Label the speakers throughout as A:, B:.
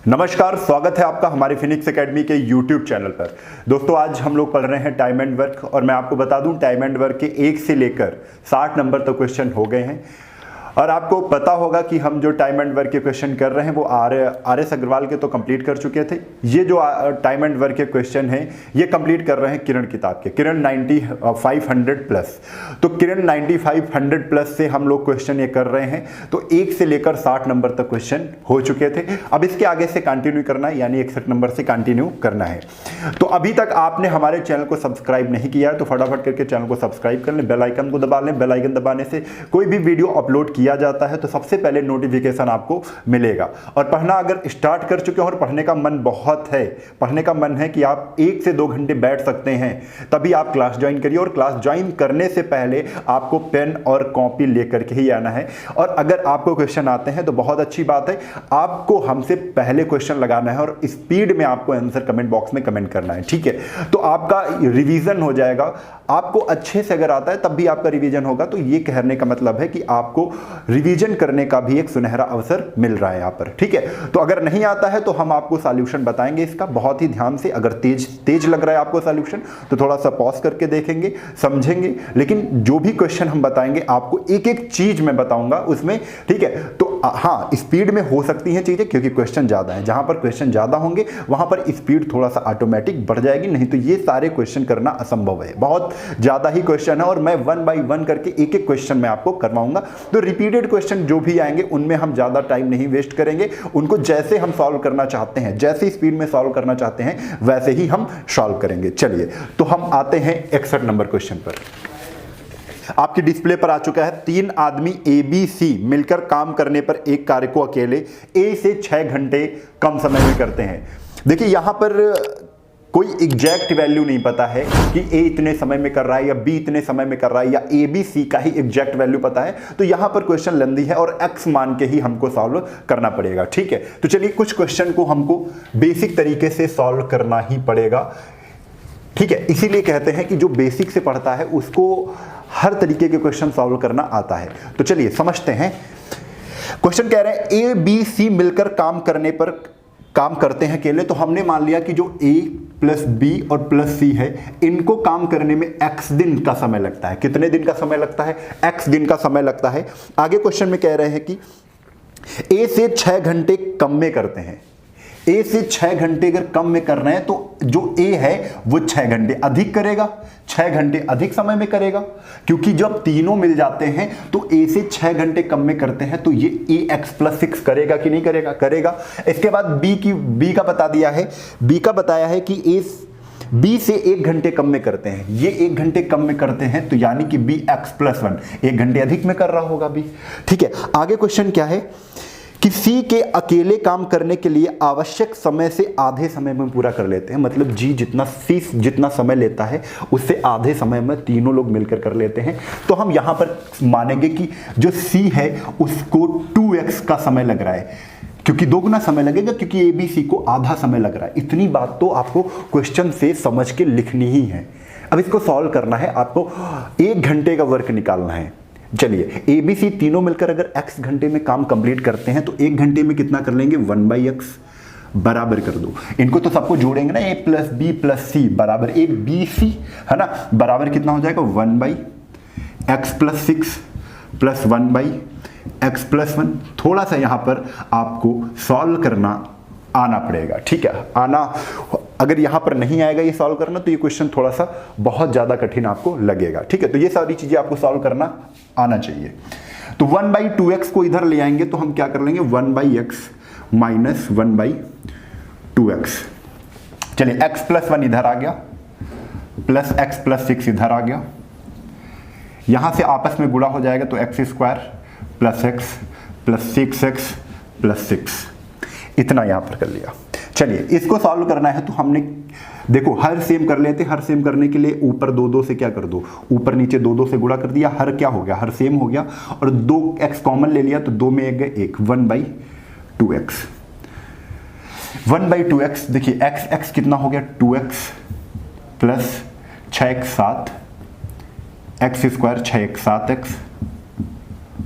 A: नमस्कार, स्वागत है आपका हमारे फिनिक्स एकेडमी के YouTube चैनल पर। दोस्तों, आज हम लोग पढ़ रहे हैं टाइम एंड वर्क और मैं आपको बता दूं टाइम एंड वर्क के 1 से लेकर 60 नंबर तक क्वेश्चन हो गए हैं। और आपको पता होगा कि हम जो टाइम एंड वर्क के क्वेश्चन कर रहे हैं वो आर एस अग्रवाल के तो कंप्लीट कर चुके थे। ये जो टाइम एंड वर्क के क्वेश्चन हैं ये कंप्लीट कर रहे हैं किरण किताब के, किरण 9500 प्लस। तो किरण 9500 प्लस से हम लोग क्वेश्चन ये कर रहे हैं। तो 1 से लेकर 60 नंबर तक क्वेश्चन हो चुके थे। अब इसके आगे से कंटिन्यू करना है, यानी 61 नंबर से कंटिन्यू करना है। तो अभी तक आपने हमारे चैनल को सब्सक्राइब नहीं किया है तो फटाफट करके चैनल को सब्सक्राइब कर लें, बेल आइकन को दबा लें। बेल आइकन दबाने से कोई भी वीडियो अपलोड किया जाता है तो सबसे पहले नोटिफिकेशन आपको मिलेगा। और पढ़ना अगर स्टार्ट कर चुके हो और पढ़ने का मन बहुत है, पढ़ने का मन है कि आप 1 से 2 घंटे बैठ सकते हैं, तभी आप क्लास ज्वाइन करिए। और क्लास ज्वाइन करने से पहले आपको पेन और कॉपी लेकर के ही आना है। और अगर आपको क्वेश्चन आते हैं तो बहुत अच्छी बात है, आपको हमसे पहले क्वेश्चन लगाना है और स्पीड में आपको आंसर कमेंट बॉक्स में कमेंट करना है, ठीक है। तो आपका रिवीजन हो जाएगा। आपको अच्छे से अगर आता है तब भी आपका रिवीजन होगा। तो ये कहने का मतलब है कि आपको रिवीजन करने का भी एक सुनहरा अवसर मिल रहा है यहाँ पर, ठीक है। तो अगर नहीं आता है तो हम आपको सॉल्यूशन बताएंगे इसका बहुत ही ध्यान से। अगर तेज लग रहा है आपको सॉल्यूशन तो थोड़ा सा पॉज करके देखेंगे, समझेंगे। लेकिन जो भी क्वेश्चन हम बताएंगे आपको एक एक चीज मैं बताऊंगा उसमें, ठीक है। तो हाँ, स्पीड में हो सकती हैं चीजें क्योंकि क्वेश्चन ज्यादा है। जहां पर क्वेश्चन ज्यादा होंगे वहां पर स्पीड थोड़ा सा ऑटोमेटिक बढ़ जाएगी, नहीं तो ये सारे क्वेश्चन करना असंभव है। बहुत ज्यादा ही क्वेश्चन है और मैं 1 बाय 1 करके एक एक क्वेश्चन मैं आपको करवाऊंगा। तो रिपीटेड क्वेश्चन जो भी आएंगे उनमें हम ज्यादा टाइम नहीं वेस्ट करेंगे। उनको जैसे हम सॉल्व करना चाहते हैं, जैसे स्पीड में सॉल्व करना चाहते हैं वैसे ही हम सॉल्व करेंगे। चलिए, तो हम आते हैं 61 नंबर क्वेश्चन पर। आपकी डिस्प्ले पर आ चुका है, 3 आदमी ए बी सी मिलकर काम करने पर एक कार्य को अकेले ए से 6 घंटे कम समय में करते हैं। देखिए, यहां पर कोई एग्जैक्ट वैल्यू नहीं पता है कि ए इतने समय में कर रहा है या बी इतने समय में कर रहा है या ए बी सी का ही एग्जैक्ट वैल्यू पता है। तो यहां पर क्वेश्चन लेंथी है और एक्स मान के ही हमको सॉल्व करना पड़ेगा, ठीक है। तो चलिए, कुछ क्वेश्चन को हमको बेसिक तरीके से सॉल्व करना ही पड़ेगा, ठीक है। इसीलिए कहते हैं कि जो बेसिक से पढ़ता है उसको हर तरीके के क्वेश्चन सॉल्व करना आता है। तो चलिए समझते हैं। क्वेश्चन कह रहे हैं ए बी सी मिलकर काम करते हैं अकेले। तो हमने मान लिया कि जो ए प्लस बी और प्लस सी है इनको काम करने में एक्स दिन का समय लगता है। कितने दिन का समय लगता है? एक्स दिन का समय लगता है। आगे क्वेश्चन में कह रहे हैं कि ए से 6 घंटे कम में करते हैं। ए से 6 घंटे अगर कम में कर रहे हैं तो जो ए है वो 6 घंटे अधिक करेगा, 6 घंटे अधिक समय में करेगा। क्योंकि जब तीनों मिल जाते हैं तो ए से 6 घंटे कम में करते हैं तो ये ए एक्स प्लस 6 करेगा कि नहीं करेगा? करेगा। इसके बाद बी का बता दिया है, बी का बताया है कि ए बी से 1 घंटे कम में करते हैं। ये 1 घंटे कम में करते हैं तो यानी कि बी एक्स प्लस 1 1 घंटे अधिक में कर रहा होगा बी, ठीक है। आगे क्वेश्चन क्या है कि सी के अकेले काम करने के लिए आवश्यक समय से आधे समय में पूरा कर लेते हैं। मतलब सी जितना समय लेता है उससे आधे समय में तीनों लोग मिलकर कर लेते हैं। तो हम यहां पर मानेंगे कि जो सी है उसको 2x का समय लग रहा है, क्योंकि 2 गुना समय लगेगा, क्योंकि ए बी सी को आधा समय लग रहा है। इतनी बात तो आपको क्वेश्चन से समझ के लिखनी ही है। अब इसको सॉल्व करना है, आपको 1 घंटे का वर्क निकालना है। चलिए, ए बी सी तीनों मिलकर अगर x घंटे में काम कंप्लीट करते हैं तो 1 घंटे में कितना कर लेंगे? 1/x बराबर कर दो। इनको तो सबको जोड़ेंगे ना, a प्लस बी प्लस सी बराबर एक बी सी है ना, बराबर कितना हो जाएगा? 1/x plus 6 plus 1/x plus 1। थोड़ा सा यहां पर आपको सॉल्व करना आना पड़ेगा, ठीक है। अगर यहां पर नहीं आएगा ये सॉल्व करना तो ये क्वेश्चन थोड़ा सा बहुत ज्यादा कठिन आपको लगेगा, ठीक है। तो ये सारी चीजें आपको सॉल्व करना आना चाहिए। तो 1/2x को इधर ले आएंगे तो हम क्या कर लेंगे? 1/x minus 1/2x। चलिए, x प्लस 1 इधर आ गया, प्लस x प्लस 6 इधर आ गया। यहां से आपस में गुणा हो जाएगा तो x² plus x plus 6x plus 6, इतना यहां पर कर लिया। चलिए, इसको सॉल्व करना है तो हमने देखो हर सेम कर लेते। हर सेम करने के लिए ऊपर 2 से क्या कर दो? ऊपर नीचे 2 से गुणा कर दिया। हर क्या हो गया? हर सेम हो गया। और 2x कॉमन ले लिया तो 2 में 1 गए 1, 1/2x। 1/2x देखिए, x कितना हो गया? 2x plus 6x 7, x² 6x 7x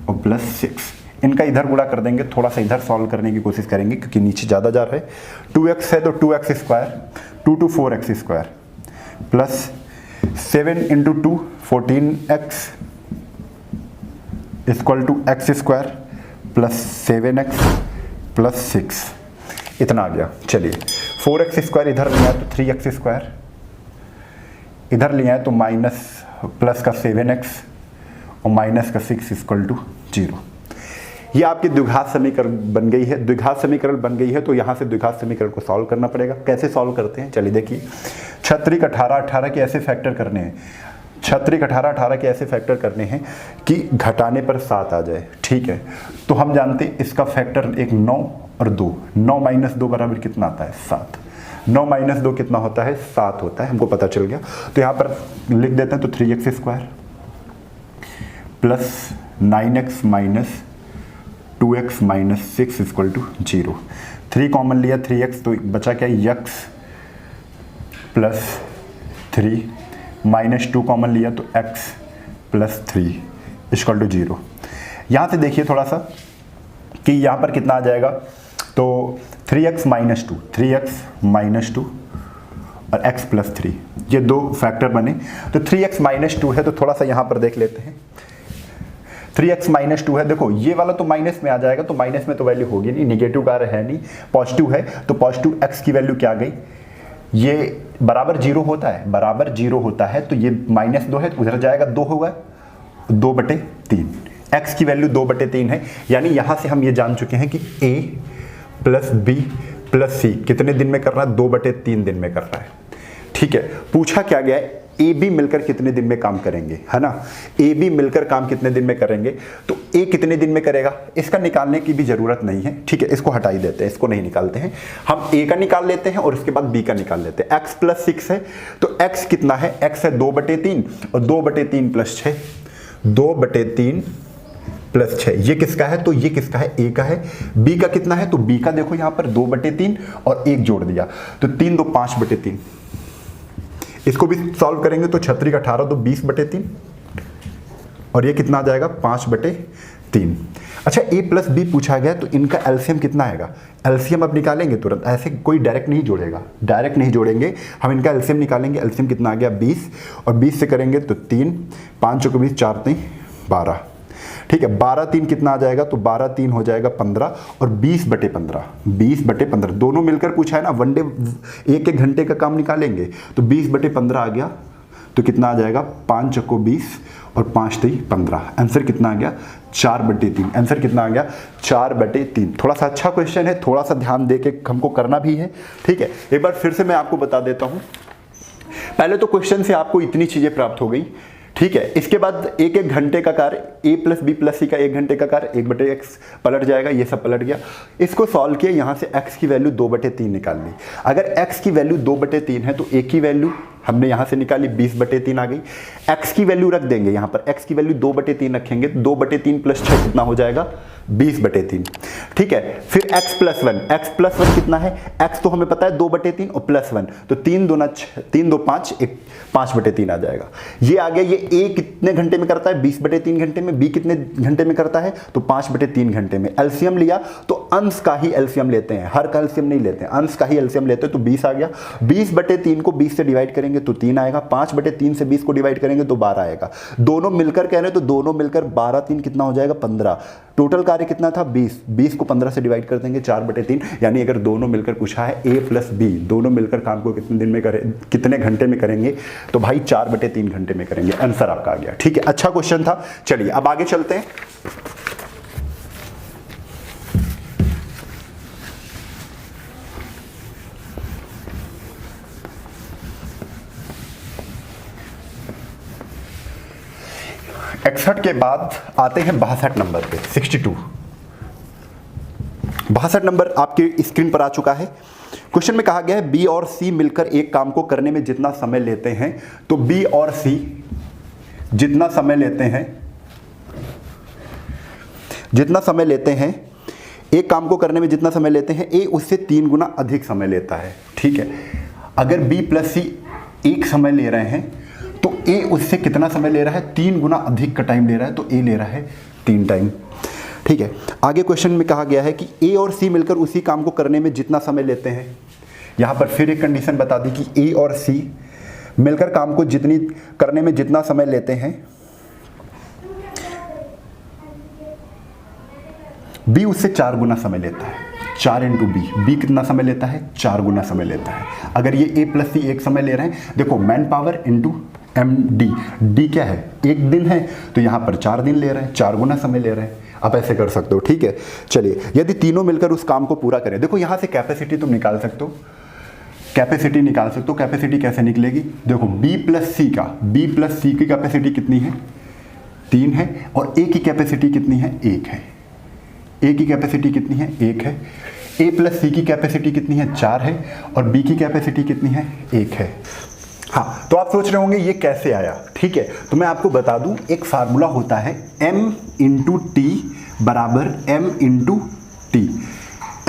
A: और प्लस 6। इनका इधर गुणा कर देंगे, थोड़ा सा इधर सॉल्व करने की कोशिश करेंगे क्योंकि नीचे ज़्यादा जा रहा है। 2x है तो 2x square, 2 to 4x square plus 7 into 2 14x equal to x square plus 7x plus 6, इतना आ गया। चलिए 4x स्क्वायर इधर लिया तो 3x स्क्वायर, इधर लिया है तो माइनस प्लस का 7x और माइनस का 6 इक्वल टू 0। ये आपकी द्विघात समीकरण बन गई है। द्विघात समीकरण बन गई है तो यहाँ से द्विघात समीकरण को सॉल्व करना पड़ेगा। कैसे सॉल्व करते हैं, चलिए देखिए। 36 18 18 के ऐसे फैक्टर करने हैं, 36 18 18 के ऐसे फैक्टर करने हैं कि घटाने पर 7 आ जाए, ठीक है। तो हम जानते हैं इसका फैक्टर एक 9 और 2, 9 माइनस 2 बराबर कितना आता है 7, 9 माइनस 2 कितना होता है 7 होता है, हमको पता चल गया। तो यहाँ पर लिख देते हैं तो 3x square plus 9x minus 2x minus 6 equal to 0। 3 common लिया 3x तो बचा क्या x प्लस 3 माइनस 2 कॉमन लिया तो x प्लस 3 इक्वल टू 0। यहाँ से देखिए थोड़ा सा कि यहाँ पर कितना आ जाएगा, तो 3x माइनस 2, 3x माइनस 2 और x प्लस 3, ये दो फैक्टर बने। तो 3x माइनस 2 है तो थोड़ा सा यहाँ पर देख लेते हैं। 3x माइनस 2 है, देखो ये वाला तो माइनस में आ जाएगा, तो माइनस में तो वैल्यू होगी नहीं, निगेटिव का है नहीं, पॉजिटिव है तो पॉजिटिव x की वैल्यू क्या आ गई, ये बराबर 0 होता है, बराबर 0 होता है तो ये माइनस 2 है तो उधर जाएगा 2 होगा, 2/3, x की वैल्यू 2/3 है। यानी यहाँ से हम ये जान चुके हैं कि a plus b plus c कितने दिन में कर रहा है, 2/3 दिन में कर रहा है, ठीक है। पूछा क्या गया है, ए बी मिलकर कितने दिन में काम करेंगे, है ना। ए बी मिलकर काम कितने दिन में करेंगे, तो ए कितने दिन में करेगा, इसका निकालने की भी जरूरत नहीं है, ठीक है। इसको हटा ही देते हैं, इसको नहीं निकालते हैं, हम ए का निकाल लेते हैं और उसके बाद बी का निकाल लेते हैं। x प्लस 6 है तो x कितना है, x है 2/3 और 2/3 प्लस 6, 2/3 प्लस 6, ये किसका है, तो ये किसका है, ए का है। बी का कितना है, तो बी का देखो यहाँ पर 2/3 और 1 जोड़ दिया तो 3 2 5/3। इसको भी सॉल्व करेंगे तो 36 18 तो 20/3 और ये कितना आ जाएगा 5/3। अच्छा a प्लस बी पूछा गया तो इनका एलसीएम कितना आएगा, एलसीएम अब निकालेंगे तुरंत, ऐसे कोई डायरेक्ट नहीं जोड़ेगा, डायरेक्ट नहीं जोड़ेंगे, हम इनका एलसीएम निकालेंगे। एलसीएम कितना आ गया 20 और 20 से करेंगे तो 3, 5 चौके 20, 4 3 12, ठीक है। 12 3 कितना आ जाएगा, तो 12 3 हो जाएगा 15 और 20/15, 20/15 दोनों मिलकर पूछा है ना, वन डे 1 घंटे का काम निकालेंगे तो 20/15 आ गया तो कितना आ जाएगा 5 चौको 20 और 5 3 15, आंसर कितना आ गया 4/3, आंसर कितना आ गया 4/3। थोड़ा सा अच्छा क्वेश्चन है, थोड़ा सा ध्यान दे के हमको करना भी है, ठीक है। एक बार फिर से मैं आपको बता देता हूँ, पहले तो क्वेश्चन से आपको इतनी चीजें प्राप्त हो गई, ठीक है। इसके बाद 1 घंटे का कार्य, a प्लस बी प्लस सी का 1 घंटे का कार्य 1/x पलट जाएगा, ये सब पलट गया। इसको सॉल्व किया, यहाँ से x की वैल्यू 2/3 निकाल ली। अगर x की वैल्यू 2/3 है तो a की वैल्यू हमने यहाँ से निकाली 20/3 आ गई। x की वैल्यू रख देंगे यहाँ पर, x की वैल्यू 2/3 रखेंगे, 2/3 प्लस 6 कितना हो जाएगा 20/3, ठीक है। फिर x प्लस 1 कितना है, x तो हमें पता है 2/3 और प्लस 1 तो 3 2 5 5/3 आ जाएगा। ये आ गया, ये a कितने घंटे में करता है 20/3 घंटे में, b कितने घंटे में करता है तो 5/3 घंटे में। एलसीएम लिया तो अंश का ही एलसीएम लेते हैं, हर का एलसीएम नहीं लेते हैं, अंश का ही एलसीएम लेते हैं तो 20 आ गया। 20/3 को 20 से डिवाइड करेंगे तो 3 आएगा, 5/3 से 20 को डिवाइड करेंगे तो 12 आएगा। दोनों मिलकर कह रहे हैं तो दोनों मिलकर 12 3 कितना हो जाएगा 15। टोटल कार्य कितना था 20 को 15 से डिवाइड कर देंगे 4/3। यानी अगर दोनों मिलकर पूछा है a प्लस बी दोनों मिलकर काम को कितने दिन में करें, कितने घंटे में करेंगे, तो भाई 4/3 घंटे में करेंगे, आंसर आपका आ गया, ठीक है। अच्छा क्वेश्चन था, चलिए अब आगे चलते हैं। इकसठ के बाद आते हैं 62 नंबर पे, 62। 62 नंबर आपके स्क्रीन पर आ चुका है। क्वेश्चन में कहा गया है बी और सी मिलकर एक काम को करने में जितना समय लेते हैं, तो बी और सी जितना समय लेते हैं, एक काम को करने में जितना समय लेते हैं, ए उससे 3 गुना अधिक समय लेता है, ठीक है। अगर बी प्लस सी एक समय ले रहे हैं तो ए उससे कितना समय ले रहा है, 3 गुना अधिक का टाइम ले रहा है, तो ए ले रहा है 3 टाइम। ठीक है, आगे क्वेश्चन में कहा गया है कि ए और सी मिलकर उसी काम को करने में जितना समय लेते हैं। यहाँ पर फिर एक कंडीशन बता दी कि ए और सी मिलकर काम को करने में जितना समय लेते हैं, बी उससे 4 गुना समय लेता है। 4 इंटू बी कितना समय लेता है? 4 गुना समय लेता है। अगर ये ए प्लस सी एक समय ले रहे हैं, देखो man power into M D क्या है? 1 दिन है, तो यहाँ पर 4 दिन ले रहे हैं, 4 गुना समय ले रहे हैं। आप ऐसे कर सकते हो, ठीक है। चलिए, यदि तीनों मिलकर उस काम को पूरा करें, देखो यहाँ से कैपेसिटी तुम निकाल सकते हो, कैपेसिटी निकाल सकते हो। कैपेसिटी कैसे निकलेगी? देखो बी प्लस सी की कैपेसिटी कितनी है? 3 है, और ए की कैपेसिटी कितनी है? 1 है। ए की कैपेसिटी कितनी है? 1 है। ए प्लस सी की कैपेसिटी कितनी है? 4 है, और बी की कैपेसिटी कितनी है? 1 है। हाँ, तो आप सोच रहे होंगे ये कैसे आया, ठीक है। तो मैं आपको बता दूं, एक फार्मूला होता है m इंटू टी बराबर m into T.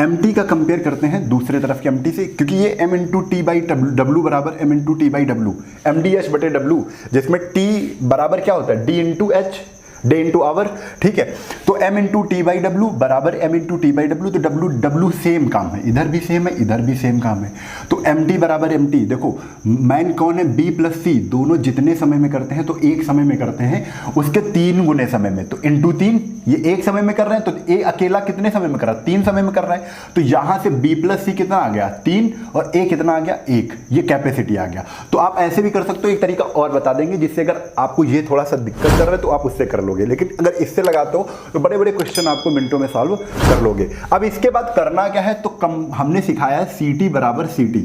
A: M T का कंपेयर करते हैं दूसरे तरफ के एम टी से, क्योंकि ये m into T by W बराबर m into T by W, M D H बटे डब्लू, जिसमें t बराबर क्या होता है? d into H, day into hour, ठीक है। तो m into T by W बराबर m into T by W, तो डब्लू सेम काम है, इधर भी सेम है, इधर भी सेम काम है। तो एम टी बराबर एम टी, देखो मैन कौन है? b प्लस सी, दोनों जितने समय में करते हैं तो एक समय में करते हैं, उसके 3 गुने समय में, तो इंटू 3, ये एक समय में कर रहे हैं, तो ए अकेला कितने समय में कर रहा है? 3 समय में कर रहा है। तो यहां से b प्लस सी कितना आ गया? 3, और a कितना आ गया? 1। ये कैपेसिटी आ गया। तो आप ऐसे भी कर सकते हो, एक तरीका और बता देंगे, जिससे अगर आपको ये थोड़ा सा दिक्कत कर रहा है तो आप उससे कर लोगे, लेकिन अगर इससे लगाते हो तो बड़े बड़े क्वेश्चन आपको मिनटों में सॉल्व कर लोगे। अब इसके बाद करना क्या है? तो हमने सिखाया है सी टी बराबर सी टी।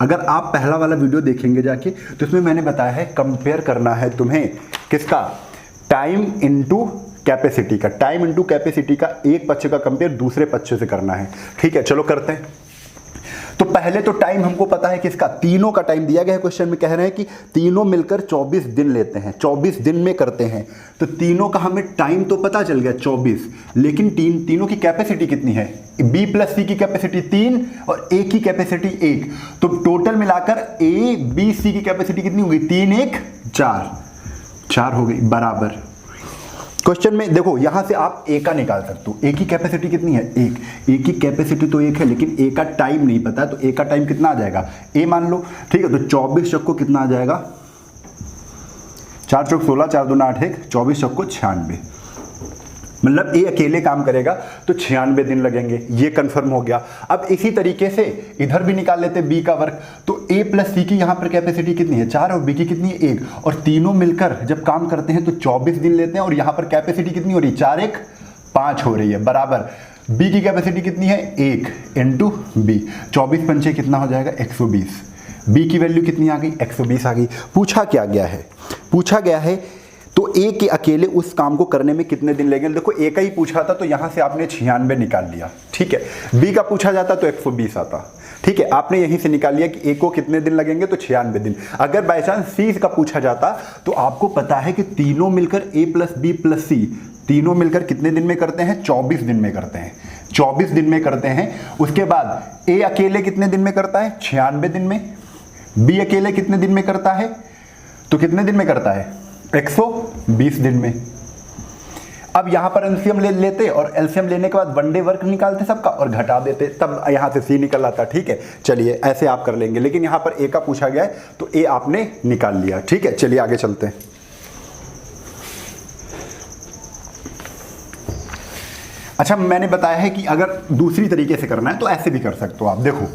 A: अगर आप पहला वाला वीडियो देखेंगे जाके, तो इसमें मैंने बताया है कंपेयर करना है तुम्हें किसका? टाइम इंटू कैपेसिटी का। टाइम इंटू कैपेसिटी का एक पक्ष का कंपेयर दूसरे पक्ष से करना है, ठीक है। चलो करते हैं। तो पहले तो टाइम हमको पता है किसका? तीनों का टाइम दिया गया है क्वेश्चन में, कह रहे हैं कि तीनों मिलकर 24 दिन लेते हैं, 24 दिन में करते हैं। तो तीनों का हमें टाइम तो पता चल गया 24, लेकिन तीनों की कैपेसिटी कितनी है? बी प्लस सी की कैपेसिटी 3 और ए की कैपेसिटी 1, तो टोटल मिलाकर ए बी सी की कैपेसिटी कितनी होगी? 3 1 4 हो गई, बराबर। क्वेश्चन में देखो, यहां से आप ए का निकाल सकते हो। ए की कैपेसिटी कितनी है? 1। ए की कैपेसिटी तो 1 है, लेकिन ए का टाइम नहीं पता, तो ए का टाइम कितना आ जाएगा? ए मान लो, ठीक है। तो 24 चौक को कितना आ जाएगा? 4 चौक 16, 4 दूना 8 1, 24 चौक को 96, मतलब ए अकेले काम करेगा तो 96 दिन लगेंगे। ये कंफर्म हो गया। अब इसी तरीके से इधर भी निकाल लेते बी का वर्क। तो ए प्लस सी की यहाँ पर कैपेसिटी कितनी है? 4, और बी की कितनी है? 1, और तीनों मिलकर जब काम करते हैं तो 24 दिन लेते हैं, और यहाँ पर कैपेसिटी कितनी हो रही है? 4 1 5 हो रही है, बराबर। बी की कैपेसिटी कितनी है? 1 इंटू बी, 24 पंचे कितना हो जाएगा? 120। बी की वैल्यू कितनी आ गई? 120 आ गई। पूछा क्या गया है? पूछा गया है तो ए के अकेले उस काम को करने में कितने दिन लगेंगे? देखो ए का ही पूछा था, तो यहां से आपने 96 निकाल लिया, ठीक है। बी का पूछा जाता तो 120 आता, ठीक है। आपने यहीं से निकाल लिया कि ए को कितने दिन लगेंगे, तो 96 दिन। अगर बाय चांस सी का पूछा जाता तो आपको पता है कि तीनों मिलकर ए प्लस बी प्लस सी तीनों मिलकर कितने दिन में करते हैं? 24 दिन में करते हैं, 24 दिन में करते हैं। उसके बाद ए अकेले कितने दिन में करता है? 96 दिन में। बी अकेले कितने दिन में करता है? तो कितने दिन में करता है? 120 दिन में। अब यहां पर एलसीएम ले लेते, और एलसीएम लेने के बाद वन डे वर्क निकालते सबका और घटा देते, तब यहां से सी निकल आता, ठीक है। चलिए ऐसे आप कर लेंगे, लेकिन यहां पर ए का पूछा गया है तो ए आपने निकाल लिया, ठीक है। चलिए आगे चलते हैं। अच्छा, मैंने बताया है कि अगर दूसरी तरीके से करना है तो ऐसे भी कर सकते हो आप। देखो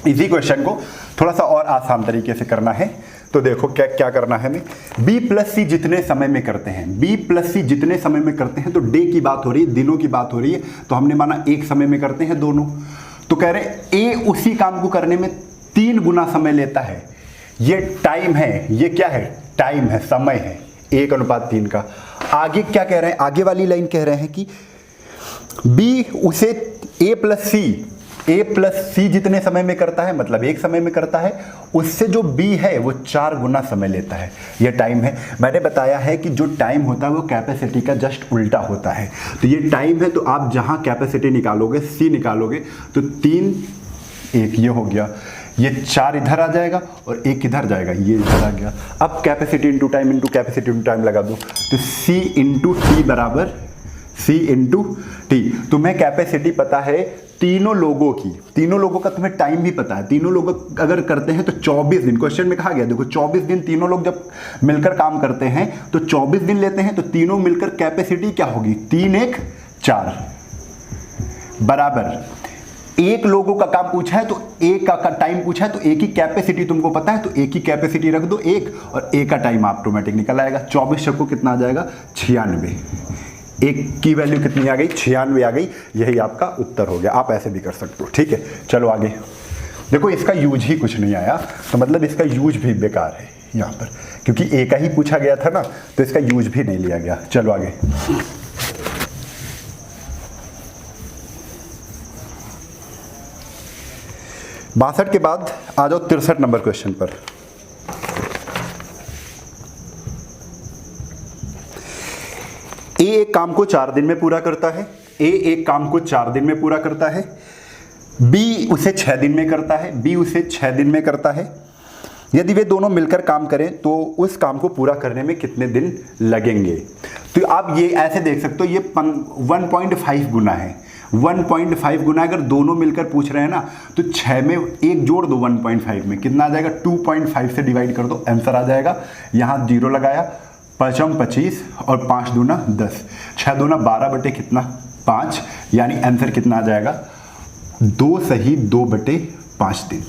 A: इसी क्वेश्चन को थोड़ा सा और आसान तरीके से करना है, तो देखो क्या क्या करना है। हमें बी प्लस सी जितने समय में करते हैं, बी प्लस सी जितने समय में करते हैं, तो डे की बात हो रही है, दिनों की बात हो रही है, तो हमने माना एक समय में करते हैं दोनों। तो कह रहे ए उसी काम को करने में 3 गुना समय लेता है। ये टाइम है, ये क्या है? टाइम है, समय है, 1:3 का। आगे क्या कह रहे हैं? आगे वाली लाइन कह रहे हैं कि बी उसे ए प्लस सी जितने समय में करता है, मतलब एक समय में करता है, उससे जो बी है वो 4 गुना समय लेता है। ये टाइम है। मैंने बताया है कि जो टाइम होता है वो कैपेसिटी का जस्ट उल्टा होता है। तो ये टाइम है, तो आप जहां कैपेसिटी निकालोगे, सी निकालोगे, तो 3 1 ये हो गया, ये 4 इधर आ जाएगा और 1 इधर जाएगा, ये इधर आ गया। अब capacity into time into capacity into time लगा दो, तो सी इंटू टी बराबर C इंटू टी। तुम्हें कैपेसिटी पता है तीनों लोगों की, तीनों लोगों का तुम्हें टाइम भी पता है। तीनों लोग अगर करते हैं तो 24 दिन, क्वेश्चन में कहा गया देखो 24 दिन तीनों लोग जब मिलकर काम करते हैं तो 24 दिन लेते हैं, तो तीनों मिलकर कैपेसिटी क्या होगी, 3 1 4 बराबर एक लोगों का काम पूछा है तो एक का टाइम पूछा है तो एक ही कैपेसिटी तुमको पता है तो एक ही कैपेसिटी रख दो एक, और एक का टाइम ऑटोमेटिक निकल आएगा। 24 को कितना आ जाएगा 96, एक की वैल्यू कितनी आ गई 96 आ गई। यही आपका उत्तर हो गया। आप ऐसे भी कर सकते हो, ठीक है। चलो आगे देखो, इसका यूज ही कुछ नहीं आया तो मतलब इसका यूज भी बेकार है यहाँ पर, क्योंकि एक ही पूछा गया था ना तो इसका यूज भी नहीं लिया गया। चलो आगे 62 के बाद आ जाओ 63 नंबर क्वेश्चन पर। ए एक काम को 4 दिन में पूरा करता है, ए एक काम को 4 दिन में पूरा करता है, बी उसे 6 दिन में करता है, बी उसे 6 दिन में करता है। यदि वे दोनों मिलकर काम करें तो उस काम को पूरा करने में कितने दिन लगेंगे। तो आप ये ऐसे देख सकते हो, ये 1.5 गुना है, 1.5 गुना। अगर दोनों मिलकर पूछ रहे हैं ना तो 6 में एक जोड़ दो 1.5 में, कितना आ जाएगा 2.5 से डिवाइड कर दो, आंसर आ जाएगा। यहाँ 0 लगाया, 5 25 और 5 दूना 10, 6 दूना 12 बटे कितना 5, यानी आंसर कितना आ जाएगा 2 सही 2 बटे 5 दिन,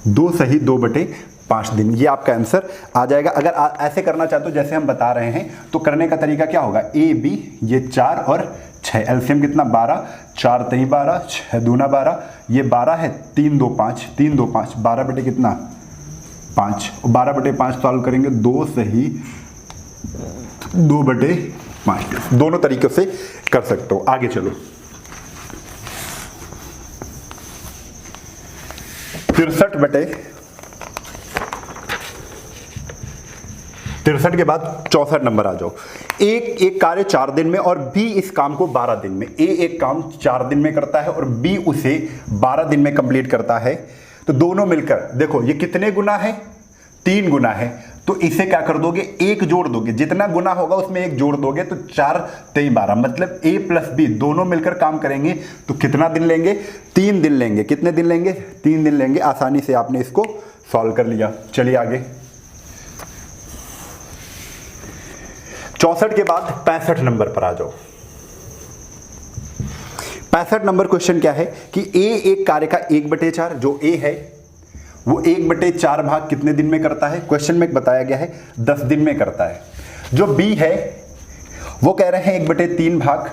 A: 2 सही 2 बटे 5 दिन। ये आपका आंसर आ जाएगा। अगर ऐसे करना चाहते हो जैसे हम बता रहे हैं तो करने का तरीका क्या होगा, ए बी ये 4 और 6, एलसीएम कितना 12, 4 3 12, 6 दूना 12, ये 12 है, 3 2 5, 3 2 5, 12 बटे कितना 5, 12 बटे 5 सॉल्व करेंगे 2 सही 2 बटे 5। दोनों तरीकों से कर सकते हो। आगे चलो 63 के बाद 64 नंबर आ जाओ। एक कार्य 4 दिन में और बी इस काम को 12 दिन में, ए एक काम 4 दिन में करता है और बी उसे 12 दिन में कंप्लीट करता है। तो दोनों मिलकर देखो ये कितने गुना है, 3 गुना है, तो इसे क्या कर दोगे, एक जोड़ दोगे, जितना गुना होगा उसमें एक जोड़ दोगे, तो 4 3 12, मतलब ए प्लस बी दोनों मिलकर काम करेंगे तो कितना दिन लेंगे, 3 दिन लेंगे। कितने दिन लेंगे, 3 दिन लेंगे। आसानी से आपने इसको सॉल्व कर लिया। चलिए आगे 64 के बाद 65 नंबर पर आ जाओ। 65 नंबर क्वेश्चन क्या है कि ए एक कार्य का 1/4, जो ए है वो 1/4 भाग कितने दिन में करता है, क्वेश्चन में बताया गया है 10 दिन में करता है। जो बी है वो कह रहे हैं 1/3 भाग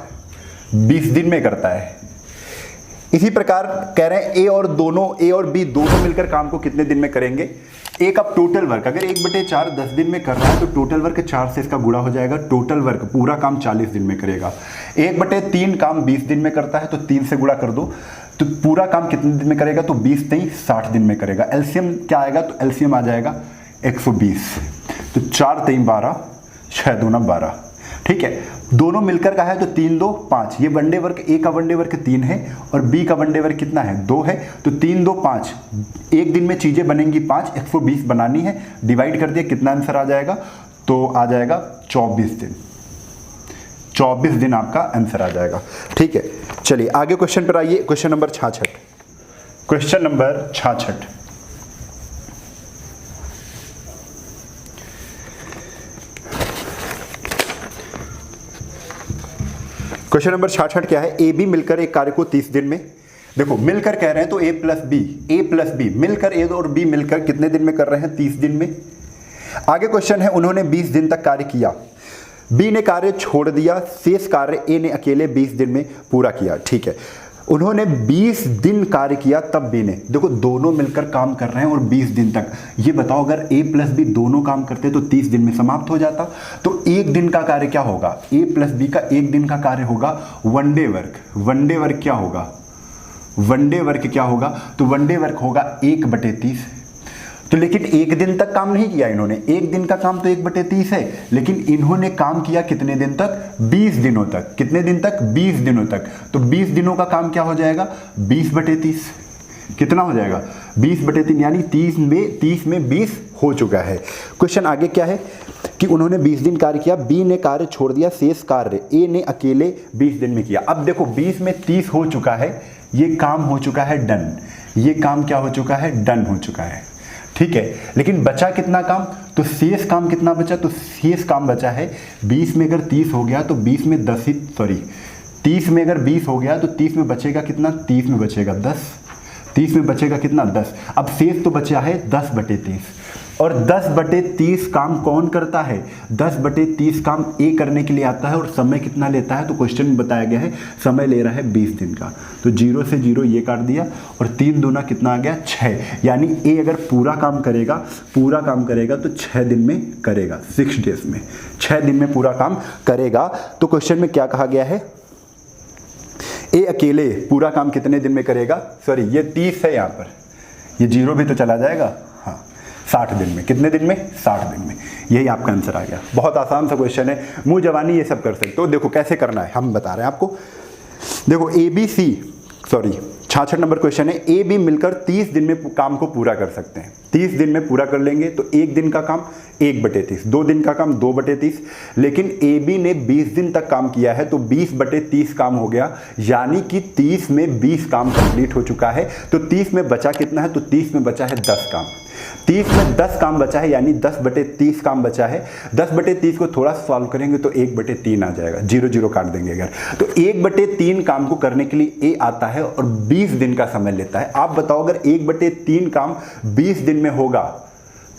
A: 20 दिन में करता है। इसी प्रकार कह रहे हैं ए और बी दोनों मिलकर काम को कितने दिन में करेंगे। ए का टोटल वर्क, अगर 1/4 10 दिन में कर रहा है तो टोटल वर्क 4 से इसका गुणा हो जाएगा, टोटल वर्क पूरा काम 40 दिन में करेगा। 1/3 काम 20 दिन में करता है तो 3 से गुणा कर दो, तो पूरा काम कितने दिन में करेगा, तो 20 नहीं 60 दिन में करेगा। एलसीएम क्या आएगा, तो एलसीएम आ जाएगा 120, तो 4 3 12, 6 दूना 12, ठीक है। दोनों मिलकर का है तो 3 2 5, ये वनडे वर्क, ए का वनडे वर्क 3 है और बी का वनडे वर्क कितना है 2 है, तो 3 2 5, एक दिन में चीजें बनेंगी 5, 120 बनानी है, डिवाइड कर दिया, कितना आंसर आ जाएगा, तो आ जाएगा 24 दिन। 24 दिन आपका आंसर आ जाएगा, ठीक है। चलिए आगे क्वेश्चन पर आइए, question number 66। Question number 66 question number 66 क्या है, ए बी मिलकर एक कार्य को 30 दिन में, देखो मिलकर कह रहे हैं तो ए प्लस बी मिलकर, ए और बी मिलकर कितने दिन में कर रहे हैं 30 दिन में। आगे क्वेश्चन है, उन्होंने 20 दिन तक कार्य किया, बी ने कार्य छोड़ दिया, शेष कार्य ए ने अकेले 20 दिन में पूरा किया, ठीक है। उन्होंने 20 दिन कार्य किया तब बी ने, देखो दोनों मिलकर काम कर रहे हैं और 20 दिन तक, ये बताओ अगर ए प्लस बी दोनों काम करते तो 30 दिन में समाप्त हो जाता, तो एक दिन का कार्य क्या होगा, ए प्लस बी का एक दिन का कार्य होगा वनडे वर्क। वनडे वर्क क्या होगा, वनडे वर्क क्या होगा, तो वनडे वर्क होगा 1/30। तो लेकिन एक दिन तक काम नहीं किया इन्होंने, एक दिन का काम तो 1/30 है, लेकिन इन्होंने काम किया कितने दिन तक, 20 दिनों तक। कितने दिन तक, 20 दिनों तक। तो 20 दिनों का काम क्या हो जाएगा, 20/30, कितना हो जाएगा 20/3, यानी 30 में 20 हो चुका है। क्वेश्चन आगे क्या है, कि उन्होंने 20 दिन कार्य किया, बी ने कार्य छोड़ दिया, शेष कार्य ए ने अकेले 20 दिन में किया। अब देखो 20 में 30 हो चुका है, ये काम हो चुका है डन, ये काम क्या हो चुका है, डन हो चुका है, ठीक है। लेकिन बचा कितना काम, तो शेष काम कितना बचा, तो शेष काम बचा है 20 में अगर 30 हो गया तो 20 में 10 ही 30 में अगर 20 हो गया तो 30 में बचेगा कितना, 30 में बचेगा 10, 30 में बचेगा कितना 10। अब शेष तो बचा है 10/30 और 10/30 काम कौन करता है, 10/30 काम ए करने के लिए आता है और समय कितना लेता है, तो क्वेश्चन में बताया गया है समय ले रहा है 20 दिन का। तो 0 से 0 ये काट दिया और 3 दूना कितना आ गया 6, यानी ए अगर पूरा काम करेगा तो 6 दिन में करेगा, 6 डेज में, 6 दिन में पूरा काम करेगा। तो क्वेश्चन में क्या कहा गया है, ए अकेले पूरा काम कितने दिन में करेगा, सॉरी ये 30 है, यहाँ पर ये 0 भी तो चला जाएगा, हाँ 60 दिन में, कितने दिन में, 60 दिन में, यही आपका आंसर आ गया। बहुत आसान सा क्वेश्चन है, मुंह जवानी ये सब कर सकते हो। देखो कैसे करना है हम बता रहे हैं आपको। देखो सॉरी 66 नंबर क्वेश्चन है, ए बी मिलकर 30 दिन में काम को पूरा कर सकते हैं। 30 दिन में पूरा कर लेंगे तो 1 दिन का काम 1/30, 2 दिन का काम 2/30, लेकिन ए बी ने 20 दिन तक काम किया है तो 20/30 काम हो गया, यानी कि 30 में 20 काम कंप्लीट हो चुका है। तो 30 में बचा कितना है, तो 30 में बचा है 10 काम, 30 में 10 काम बचा है, यानी 10/30 काम बचा है। 10/30 को थोड़ा सॉल्व करेंगे तो 1/3 आ जाएगा, 0 0 काट देंगे अगर, तो 1/3 काम को करने के लिए ए आता है और 20 दिन का समय लेता है। आप बताओ अगर 1/3 काम 20 दिन में होगा,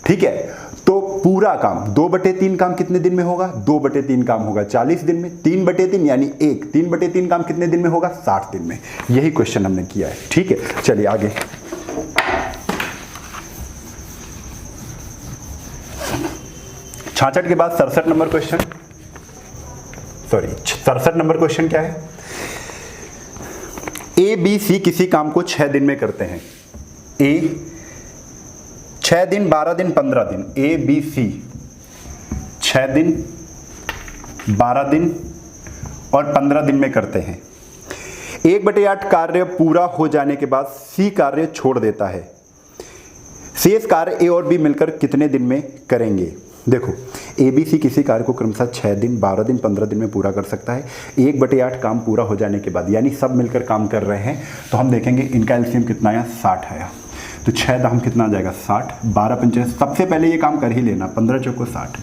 A: ठीक है, तो पूरा काम 2/3 काम कितने दिन में होगा, 2/3 काम होगा 40 दिन में, 3/3 यानी 3/3 काम कितने दिन में होगा, 60 दिन में। यही क्वेश्चन हमने किया है, ठीक है। चलिए आगे, 66 के बाद 67 number question, sorry 67 number question क्या है, ए बी सी किसी काम को 6 दिन में करते हैं। ए 6 दिन, 12 दिन, 15 दिन, ए बी सी 6 दिन, 12 दिन और 15 दिन में करते हैं। 1/8 कार्य पूरा हो जाने के बाद सी कार्य छोड़ देता है, शेष कार्य ए और बी मिलकर कितने दिन में करेंगे। देखो ए बी सी किसी कार्य को क्रमशः 6 दिन, 12 दिन, 15 दिन में पूरा कर सकता है। 1/8 काम पूरा हो जाने के बाद, यानी सब मिलकर काम कर रहे हैं, तो हम देखेंगे इनका एलसीएम कितना आया, 60 आया। तो 6 दाम कितना आ जाएगा 60, 12 पंचे, सबसे पहले ये काम कर ही लेना, 15 चौको 60।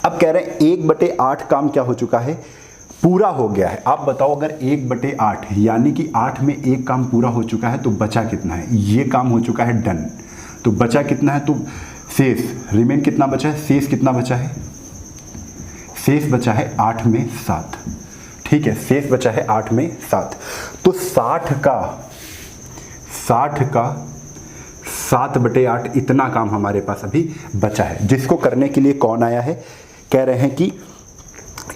A: अब कह रहे हैं 1/8 काम क्या हो चुका है, पूरा हो गया है। आप बताओ अगर 1/8 यानी कि 8 में एक काम पूरा हो चुका है तो बचा कितना है, ये काम हो चुका है डन, तो बचा कितना है, तो शेष रिमेन कितना बचा है, शेष कितना बचा है, शेष बचा है 8 में 7, ठीक है, शेष बचा है 8 में 7। तो 60 का 7/8 इतना काम हमारे पास अभी बचा है, जिसको करने के लिए कौन आया है, कह रहे हैं कि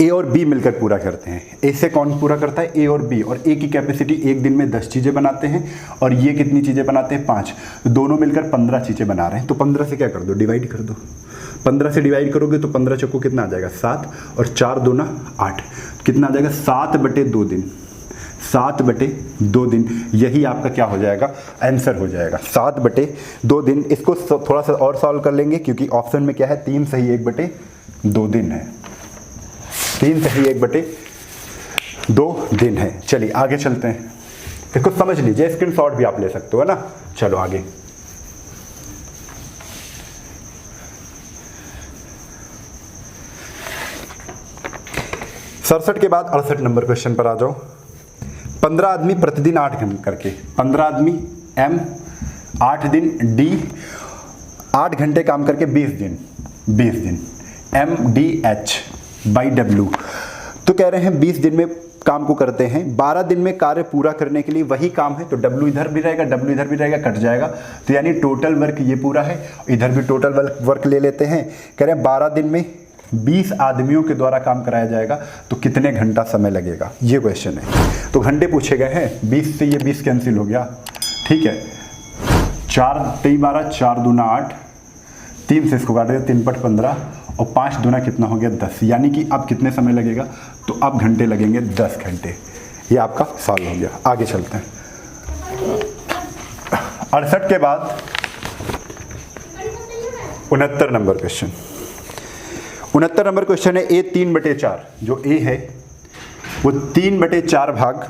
A: ए और बी मिलकर पूरा करते हैं। ए से कौन पूरा करता है, ए और बी, और ए की कैपेसिटी एक दिन में 10 चीज़ें बनाते हैं और ये कितनी चीज़ें बनाते हैं, 5, तो दोनों मिलकर 15 चीज़ें बना रहे हैं। तो 15 से क्या कर दो, डिवाइड कर दो, 15 से डिवाइड करोगे तो 15 चौको कितना आ जाएगा 7 और 4 दूना 8, कितना आ जाएगा 7/2 दिन, 7/2 दिन, यही आपका क्या हो जाएगा, आंसर हो जाएगा 7/2 दिन। इसको थोड़ा सा और सॉल्व कर लेंगे क्योंकि ऑप्शन में क्या है, 3 सही 1/2 दिन है, 3 सही 1/2 दिन है। चलिए आगे चलते हैं, इसको समझ लीजिए, स्क्रीनशॉट भी आप ले सकते हो, है ना। चलो आगे, सड़सठ के बाद 68 नंबर क्वेश्चन पर आ जाओ। 15 आदमी प्रतिदिन 8 घंटे करके, 15 आदमी एम, 8 दिन डी, 8 घंटे काम करके 20 दिन M D H by W. तो कह रहे हैं 20 दिन में काम को करते हैं, 12 दिन में कार्य पूरा करने के लिए वही काम है, तो डब्ल्यू इधर भी रहेगा, डब्ल्यू इधर भी रहेगा, कट जाएगा, तो यानी टोटल वर्क ये पूरा है, इधर भी टोटल वर्क ले लेते हैं। कह रहे हैं 12 दिन में 20 आदमियों के द्वारा काम कराया जाएगा तो कितने घंटा समय लगेगा, ये क्वेश्चन है। तो घंटे पूछे गए हैं, 20 से ये 20 कैंसिल हो गया, ठीक है, 4 3 12, 4 दूना 8, 3 से इसको काट दिया, 3 × 15 और 5 दूना कितना हो गया 10, यानी कि अब कितने समय लगेगा, तो अब घंटे लगेंगे 10 घंटे। ये आपका सॉल्व हो गया। आगे चलते हैं, 68 के बाद 69 नंबर क्वेश्चन। 69 नंबर क्वेश्चन है, ए 3/4, जो ए है वो 3/4 भाग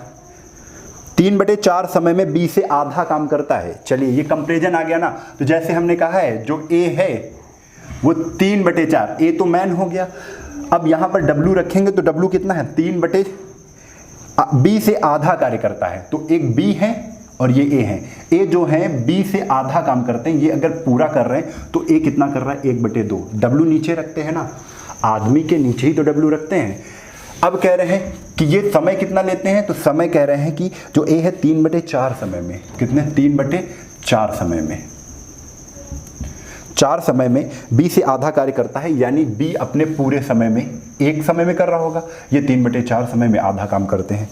A: 3/4 समय में बी से आधा काम करता है। चलिए ये कंपेरिजन आ गया ना, तो जैसे हमने कहा है जो ए है वो 3/4, ए तो मैन हो गया। अब यहां पर डब्ल्यू रखेंगे तो डब्ल्यू कितना है, 3 बी से आधा कार्य करता है, तो एक बी है और ये ए है। ए जो है बी से आधा काम करते हैं, ये अगर पूरा कर रहे हैं तो ए कितना कर रहा है, 1/2। डब्ल्यू नीचे रखते हैं ना, आदमी के नीचे ही तो डब्ल्यू रखते हैं। अब कह रहे हैं कि ये समय कितना लेते हैं, तो समय कह रहे हैं कि जो ए है 3/4 समय में, कितने, 3/4 समय में, 4 समय में बी से आधा कार्य करता है, यानी बी अपने पूरे समय में एक समय में कर रहा होगा, ये 3/4 समय में आधा काम करते हैं।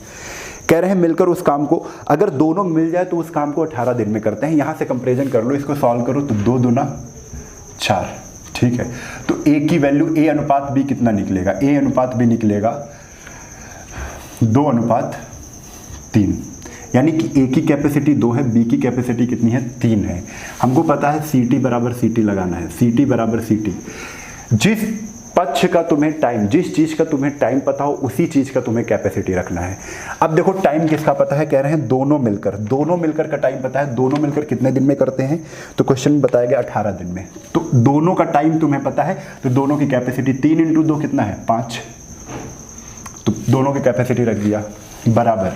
A: कह रहे हैं मिलकर उस काम को, अगर दोनों मिल जाए तो उस काम को 18 दिन में करते हैं। यहां से कंपेरिजन कर लो, इसको सॉल्व करो तो 2 दूना 4, ठीक है। तो ए की वैल्यू ए अनुपात बी कितना निकलेगा, ए अनुपात बी निकलेगा 2:3, यानी कि ए की कैपेसिटी 2 है, बी की कैपेसिटी कितनी है, 3 है। हमको पता है CT बराबर CT लगाना है, CT बराबर CT। जिस पक्ष का तुम्हें टाइम, जिस चीज का तुम्हें टाइम पता हो उसी चीज का तुम्हें कैपेसिटी रखना है। अब देखो टाइम किसका पता है, कह रहे हैं दोनों मिलकर का टाइम पता है। दोनों मिलकर कितने दिन में करते हैं, तो क्वेश्चन में बताया गया 18 दिन में। तो दोनों का टाइम तुम्हें पता है, तो दोनों की कैपेसिटी 3 × 2 कितना है, 5, तो दोनों की कैपेसिटी रख दिया बराबर।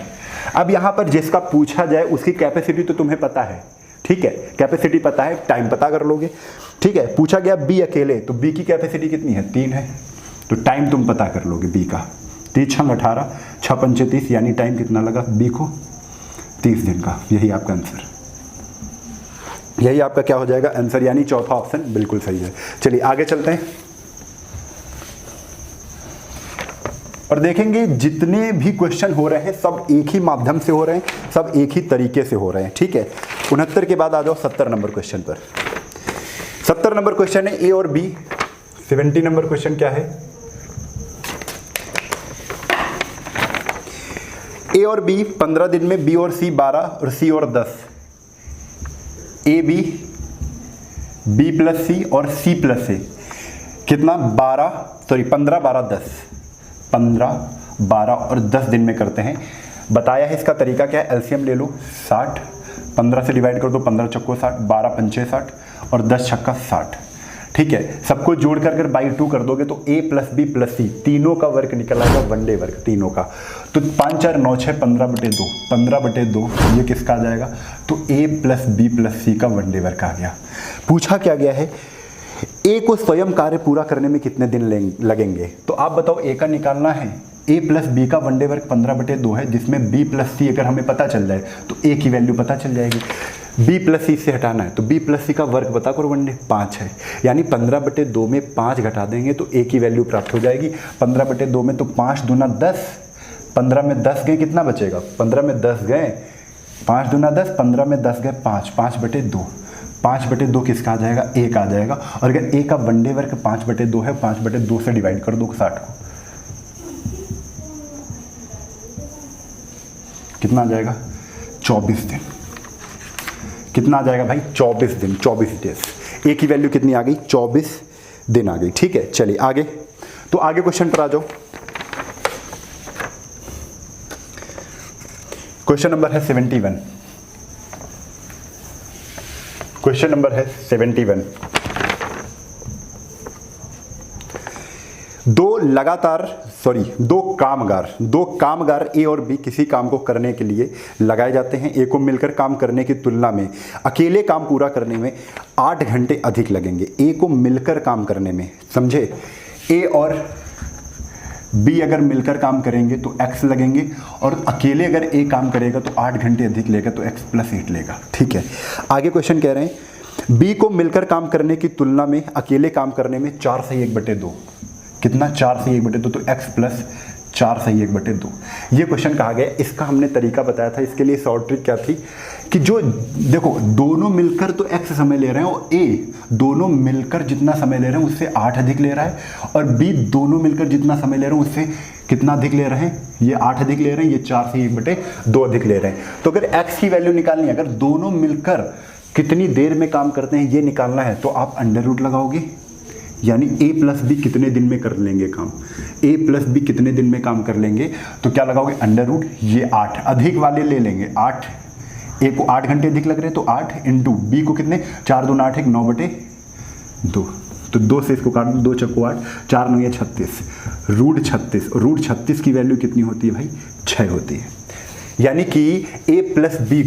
A: अब यहां पर जिसका पूछा जाए उसकी कैपेसिटी तो तुम्हें पता है, ठीक है, कैपेसिटी पता है, टाइम पता कर लोगे, ठीक है। पूछा गया बी अकेले, तो बी की कैपेसिटी कितनी है, 3 है, तो टाइम तुम पता कर लोगे बी का। 3 × 18, 6 × 5 30, यानी टाइम कितना लगा बी को, 30 दिन का। यही आपका आंसर, यही आपका क्या हो जाएगा आंसर, यानी चौथा ऑप्शन बिल्कुल सही है। चलिए आगे चलते हैं और देखेंगे जितने भी क्वेश्चन हो रहे हैं सब एक ही माध्यम से हो रहे हैं, सब एक ही तरीके से हो रहे हैं, ठीक है। 69 के बाद आ जाओ 70 नंबर क्वेश्चन पर। 70 नंबर क्वेश्चन है ए और बी। 70 नंबर क्वेश्चन क्या है, ए और बी 15 दिन में, बी और सी 12 और सी और 10, ए बी, बी प्लस सी और सी प्लस ए कितना 15 12 10, 15 12 और 10 दिन में करते हैं। बताया है इसका तरीका क्या है, एलसीएम ले लो 60, 15 से डिवाइड कर दो, 15 चौको 60, 12 पंचे 60 और 10 छक्का 60, ठीक है। सबको जोड़ कर अगर बाई 2 कर दोगे तो a + b + c तीनों का वर्ग निकल आएगा, वनडे वर्ग तीनों का। तो 5 4 9 6 15/2, 15/2 ये किसका आ जाएगा, तो a + b + c का वनडे वर्ग आ गया। पूछा क्या गया है, ए को स्वयं कार्य पूरा करने में कितने दिन लगेंगे, तो आप बताओ। ए का निकालना है, a + b का वनडे वर्ग 15/2 है, जिसमें b + c अगर हमें पता चल जाए तो a की वैल्यू पता चल जाएगी। b + c से हटाना है तो b + c का वर्ग बता करो, वनडे 5 है, यानी 15/2 में 5 घटा देंगे तो a की वैल्यू प्राप्त हो जाएगी। 15/2 में तो 5 दूना 10, 15 में 10 गए कितना बचेगा, 15 में 10 गए 5 दूना 10, 15 में 10 गए 5, 5/2, 5/2 किसका आ जाएगा, a का आ जाएगा। और अगर a का वनडे वर्ग 5/2 है, 5/2 से डिवाइड कर दो 60 को, कितना आ जाएगा, 24 दिन। कितना आ जाएगा भाई, 24 दिन, 24 डेज। ए की वैल्यू कितनी आ गई, 24 दिन आ गई, ठीक है। चलिए आगे, तो आगे क्वेश्चन पर आ जाओ। क्वेश्चन नंबर है 71। क्वेश्चन नंबर है 71। दो कामगार ए और बी किसी काम को करने के लिए लगाए जाते हैं। ए को मिलकर काम करने की तुलना में अकेले काम पूरा करने में 8 घंटे अधिक लगेंगे। ए को मिलकर काम करने में, समझे, ए और बी अगर मिलकर काम करेंगे तो x लगेंगे, और अकेले अगर ए काम करेगा तो 8 घंटे अधिक लेगा तो x + 8 लेगा, ठीक है। आगे क्वेश्चन कह रहे हैं बी को मिलकर काम करने की तुलना में अकेले काम करने में 4 से 1/2, कितना, 4 से 1/2, तो x + 4 से 1/2 ये क्वेश्चन कहा गया। इसका हमने तरीका बताया था, इसके लिए शॉर्ट ट्रिक क्या थी कि जो देखो दोनों मिलकर तो x समय ले रहे हैं और a दोनों मिलकर जितना समय ले रहे हैं उससे 8 अधिक ले रहा है, और b दोनों मिलकर जितना समय ले रहे हैं उससे कितना अधिक ले रहे हैं, ये 8 अधिक ले रहे हैं, ये 4 से 1/2 अधिक ले रहे हैं। तो अगर x की वैल्यू निकालनी है, अगर दोनों मिलकर कितनी देर में काम करते हैं ये निकालना है, तो आप अंडर रूट लगाओगे, यानी ए प्लस बी कितने दिन में कर लेंगे काम, ए प्लस बी कितने दिन में काम कर लेंगे, तो क्या लगाओगे अंडर रूट ये 8, अधिक वाले ले लेंगे 8, ए को 8 घंटे अधिक लग रहे हैं तो 8 इंटू बी को कितने 4 दूना 8 1 9/2, तो 2 से इसको काट दो, 2 चक्को 8 4 9 36, रूट 36, रूट 36 की वैल्यू कितनी होती है भाई 6 होती है। यानी कि ए प्लस बी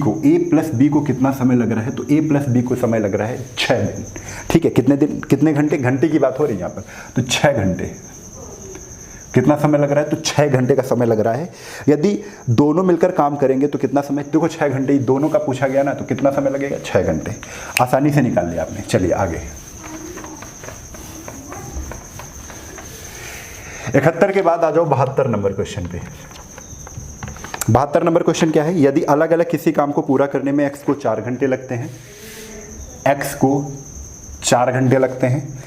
A: को कितना समय लग रहा है, तो ए प्लस बी को समय लग रहा है 6 दिन। ठीक है, कितने दिन कितने घंटे, घंटे की बात हो रही है यहाँ पर, तो 6 घंटे कितना समय लग रहा है, तो 6 घंटे का समय लग रहा है। यदि दोनों मिलकर काम करेंगे तो कितना समय, देखो 6 घंटे, दोनों का पूछा गया ना, तो कितना समय लगेगा 6 घंटे, आसानी से निकाल लिया आपने। चलिए आगे 71 के बाद आ जाओ 72 नंबर क्वेश्चन पे। 72 नंबर क्वेश्चन क्या है, यदि अलग अलग किसी काम को पूरा करने में x को 4 घंटे लगते हैं, x को 4 घंटे लगते हैं,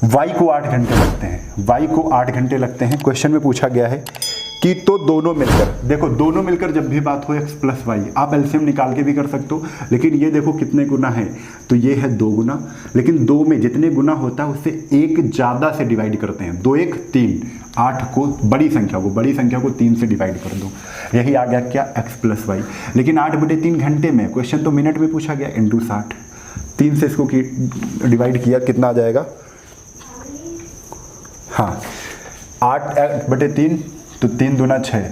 A: y को 8 घंटे लगते हैं, y को 8 घंटे लगते हैं, क्वेश्चन में पूछा गया है कि तो दोनों मिलकर, देखो दोनों मिलकर जब भी बात हो x प्लस वाई, आप एलसीएम निकाल के भी कर सकते हो, लेकिन ये देखो कितने गुना है, तो ये है 2 गुना, लेकिन 2 में जितने गुना होता है उससे एक ज़्यादा से डिवाइड करते हैं, 2 1 3, 8 को बड़ी संख्या को 3 से डिवाइड कर दो, यही आ गया क्या x प्लस वाई। लेकिन 8/3 घंटे में, क्वेश्चन तो मिनट में पूछा गया, इंटू 60, 3 से इसको डिवाइड किया, कितना आ जाएगा, हाँ 8/3, तो 3 दूना 6,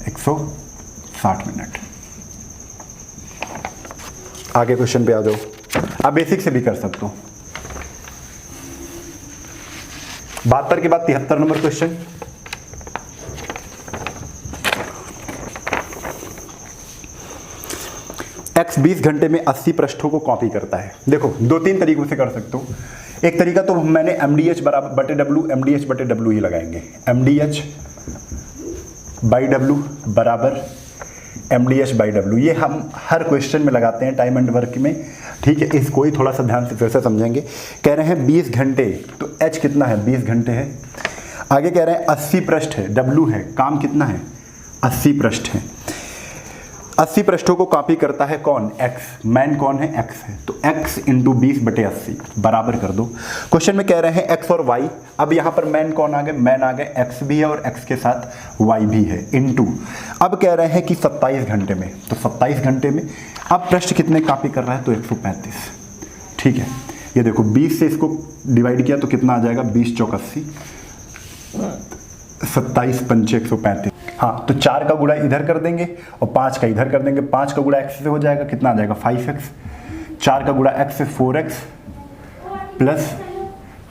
A: 160 मिनट। आगे क्वेश्चन पे आ जाओ, आप बेसिक से भी कर सकते हो। 72 के बाद 73 नंबर क्वेश्चन, x 20 घंटे में 80 पृष्ठों को कॉपी करता है। देखो 2-3 तरीकों से कर सकते हो। एक तरीका तो मैंने MDH बटे W ही लगाएंगे, MDH बाई W बराबर MDH बाई W, ये हम हर क्वेश्चन में लगाते हैं टाइम एंड वर्क में। ठीक है, इसको ही थोड़ा सा ध्यान से फिर से समझेंगे। कह रहे हैं 20 घंटे, तो H कितना है 20 घंटे है। आगे कह रहे हैं 80 पृष्ठ है, W है, काम कितना है 80 पृष्ठ है। 80 पृष्ठों को कॉपी करता है कौन, x, मैन कौन है x है, तो x इंटू 20/80 बराबर कर दो। क्वेश्चन में कह रहे हैं x और y, अब यहाँ पर मैन कौन आ गए, मैन आ गए, x भी है और x के साथ y भी है, इंटू अब कह रहे हैं कि 27 घंटे में, तो 27 घंटे में अब पृष्ठ कितने कॉपी कर रहा है, तो 135। ठीक है, ये देखो 20 से इसको डिवाइड किया तो कितना आ जाएगा, 20 चौक 80, 27 पंचे 135। हाँ, तो 4 का गुणा इधर कर देंगे और 5 का इधर कर देंगे, 5 का गुणा x से हो जाएगा, कितना आ जाएगा 5x, 4 का गुणा x से 4x प्लस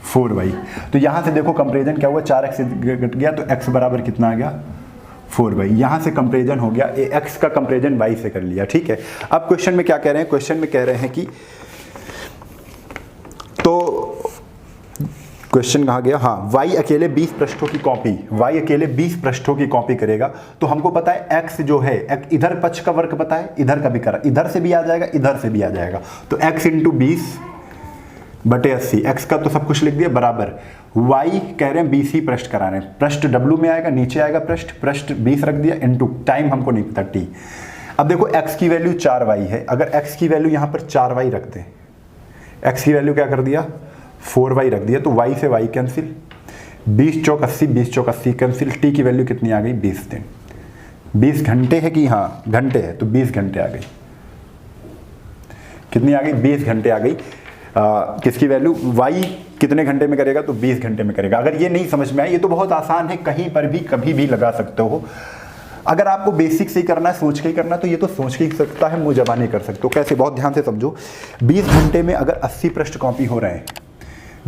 A: 4y। तो यहाँ से देखो कंपेरिजन क्या हुआ, 4x से घट गया तो x बराबर कितना आ गया 4y। यहाँ से कंपेरिजन हो गया, x का कंपेरिजन y से कर लिया। ठीक है, अब क्वेश्चन में क्या कह रहे हैं, क्वेश्चन में कह रहे हैं कि, तो क्वेश्चन कहाँ गया, हाँ y अकेले 20 पृष्ठों की कॉपी, y अकेले 20 पृष्ठों की कॉपी करेगा। तो हमको पता है x जो है, इधर पक्ष का वर्ग पता है, इधर का भी करा, इधर से भी आ जाएगा, इधर से भी आ जाएगा, तो x इंटू 20/80, x का तो सब कुछ लिख दिया बराबर, y कह रहे हैं 20 ही पृष्ठ करा रहे हैं, पृष्ठ w में आएगा, नीचे आएगा पृष्ठ 20 रख दिया, इंटू टाइम हमको नहीं पता t। अब देखो x की वैल्यू 4y है, अगर x की वैल्यू यहाँ पर 4y रखते हैं, x की वैल्यू क्या कर दिया 4y रख दिया, तो y से y कैंसिल, 20 चौक 80, 20 चौक 80 कैंसिल, t की वैल्यू कितनी आ गई 20 दिन, 20 घंटे है कि हाँ घंटे है, तो 20 घंटे आ गई, कितनी आ गई 20 घंटे आ गई। किसकी वैल्यू, y कितने घंटे में करेगा, तो 20 घंटे में करेगा। अगर ये नहीं समझ में आए, ये तो बहुत आसान है, कहीं पर भी कभी भी लगा सकते हो। अगर आपको बेसिक से ही करना है, सोच के ही करना है, तो ये तो सोच के ही सकता है, मुंह जबानी कर सकते हो। कैसे, बहुत ध्यान से समझो। 20 घंटे में अगर 80 पृष्ठ कॉपी हो रहे हैं,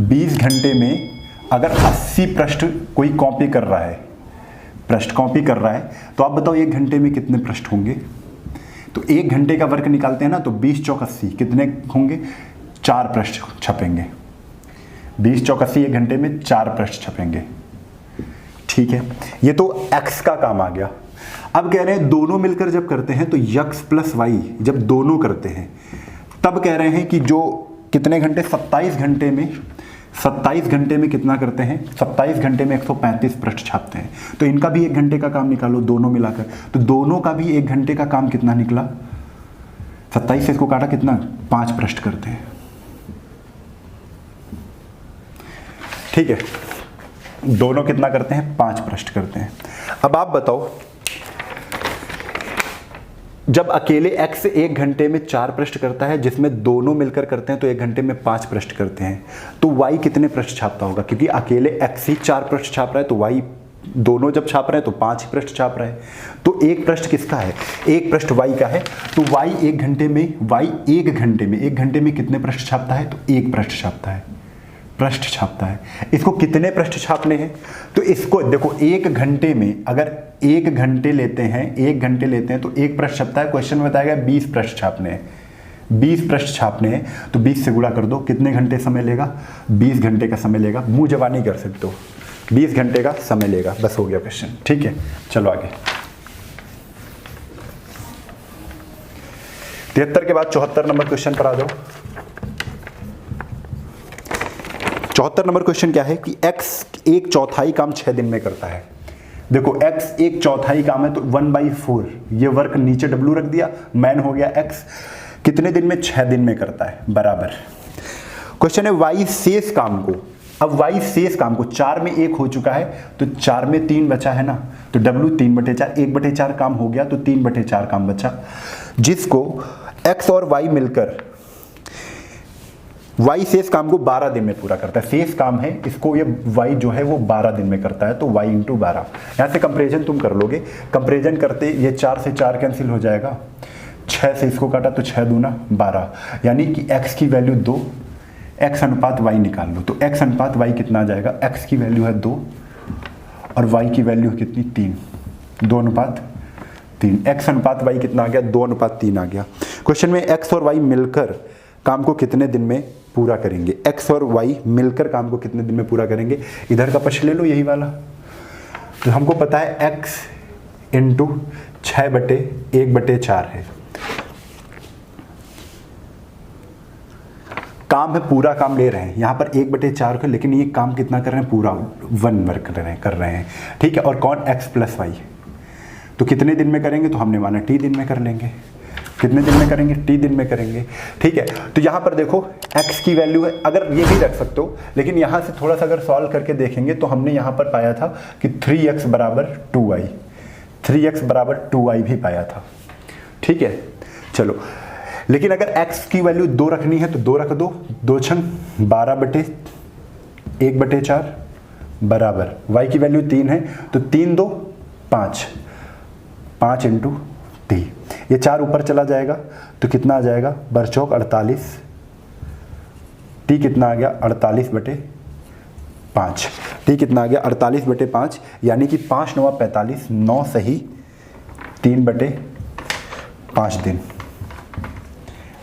A: 20 घंटे में अगर 80 पृष्ठ कोई कॉपी कर रहा है, पृष्ठ कॉपी कर रहा है, तो आप बताओ 1 घंटे में कितने पृष्ठ होंगे। तो 1 घंटे का वर्क निकालते हैं ना, तो 20 चौक 80 कितने होंगे, 4 पृष्ठ छपेंगे। 20 चौक 80 1 घंटे में 4 पृष्ठ छपेंगे। ठीक है, ये तो x का काम आ गया। अब कह रहे हैं दोनों मिलकर जब करते हैं, तो x प्लस y जब दोनों करते हैं, तब कह रहे हैं कि जो कितने घंटे, 27 घंटे में, 27 घंटे में कितना करते हैं, 27 घंटे में 135 पृष्ठ छापते हैं। तो इनका भी 1 घंटे का काम निकालो, दोनों मिलाकर, तो दोनों का भी 1 घंटे का काम कितना निकला, 27 से इसको काटा कितना, 5 पृष्ठ करते हैं। ठीक है, दोनों कितना करते हैं, 5 पृष्ठ करते हैं। अब आप बताओ, जब अकेले x 1 घंटे में 4 पृष्ठ करता है, जिसमें दोनों मिलकर करते हैं तो 1 घंटे में 5 पृष्ठ करते हैं, तो y कितने पृष्ठ छापता होगा? क्योंकि अकेले x ही 4 पृष्ठ छाप रहा है, तो y दोनों जब छाप रहे हैं तो 5 ही पृष्ठ छाप रहे हैं। तो एक पृष्ठ किसका है? एक पृष्ठ y का है। तो y 1 घंटे में 1 घंटे में कितने पृष्ठ छापता है? तो 1 पृष्ठ छापता है, पृष्ठ छापता है। इसको कितने पृष्ठ छापने हैं? तो इसको देखो, 1 घंटे में अगर 1 घंटे लेते हैं, 1 घंटे लेते हैं तो 1 पृष्ठ छपता है। क्वेश्चन में बताया गया 20 पृष्ठ छापने हैं, 20 पृष्ठ छापने हैं, तो 20 से गुणा कर दो। कितने घंटे समय लेगा? 20 घंटे का समय लेगा। मुंह जबानी कर सकते हो, 20 घंटे का समय लेगा। बस हो गया क्वेश्चन, ठीक है। चलो आगे। 73 के बाद 74 नंबर क्वेश्चन पर आ जाओ। 74 नंबर क्वेश्चन क्या है कि x 1/4 काम 6 दिन में करता है। देखो x 1/4 काम है तो 1/4, ये वर्क नीचे w रख दिया, मैन हो गया x, कितने दिन में? 6 दिन में करता है, बराबर। क्वेश्चन है y शेष काम को, अब y शेष काम को 4 में 1 हो चुका है तो 4 में 3 बचा है ना, तो w 3/4, 1/4 काम हो गया तो 3/4 काम बचा, जिसको x और y मिलकर y शेष काम को 12 दिन में पूरा करता है। शेष काम है, इसको ये y जो है वो 12 दिन में करता है, तो y × 12। यहाँ से कंपेरिजन तुम कर लोगे, कंपेरिजन करते ये 4 से 4 कैंसिल हो जाएगा, 6 से इसको काटा तो 6 दूना 12, यानी कि x की वैल्यू 2, x अनुपात y निकाल लो। तो x अनुपात y कितना आ जाएगा? x की वैल्यू है 2 और y की वैल्यू है कितनी? 3, 2:3। x अनुपात y कितना आ गया? 2:3 आ गया। क्वेश्चन में x और y मिलकर काम को कितने दिन में पूरा करेंगे? x और y मिलकर काम को कितने दिन में पूरा करेंगे? इधर का पक्ष ले लो, यही वाला। तो हमको पता है x × 6/1/4 है। काम है, पूरा काम ले रहे हैं, यहाँ पर 1/4 का, लेकिन ये काम कितना कर रहे हैं? पूरा 1 वर्क कर रहे हैं, ठीक है। और कौन? x + y। तो कितने दिन में करेंगे? तो हमने माना t दिन में कर लेंगे। कितने दिन में करेंगे? t दिन में करेंगे, ठीक है। तो यहाँ पर देखो x की वैल्यू है, अगर ये भी रख सकते हो, लेकिन यहाँ से थोड़ा सा अगर सॉल्व करके देखेंगे तो हमने यहाँ पर पाया था कि 3x = 2y, 3x = 2y भी पाया था, ठीक है। चलो, लेकिन अगर x की वैल्यू 2 रखनी है तो 2 रख दो, 2 × 12/1/4 बराबर, y की वैल्यू 3 है तो 3 × 2 5, 5 × 3, ये 4 ऊपर चला जाएगा तो कितना आ जाएगा? बरचौक 48, t कितना आ गया? 48/5। t कितना आ गया? 48/5, यानी कि 5 × 9 = 45, 9 सही 3/5 दिन।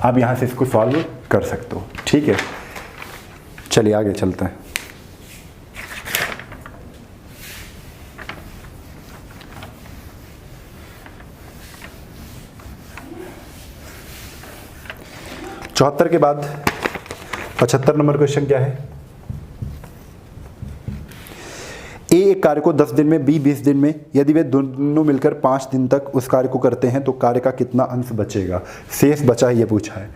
A: आप यहाँ से इसको सॉल्व कर सकते हो, ठीक है। चलिए आगे चलते हैं। चौहत्तर के बाद 75 नंबर क्वेश्चन क्या है? ए एक कार्य को 10 दिन में, बी 20 दिन में, यदि वे दोनों मिलकर 5 दिन तक उस कार्य को करते हैं तो कार्य का कितना अंश बचेगा? शेष बचा है, ये पूछा है।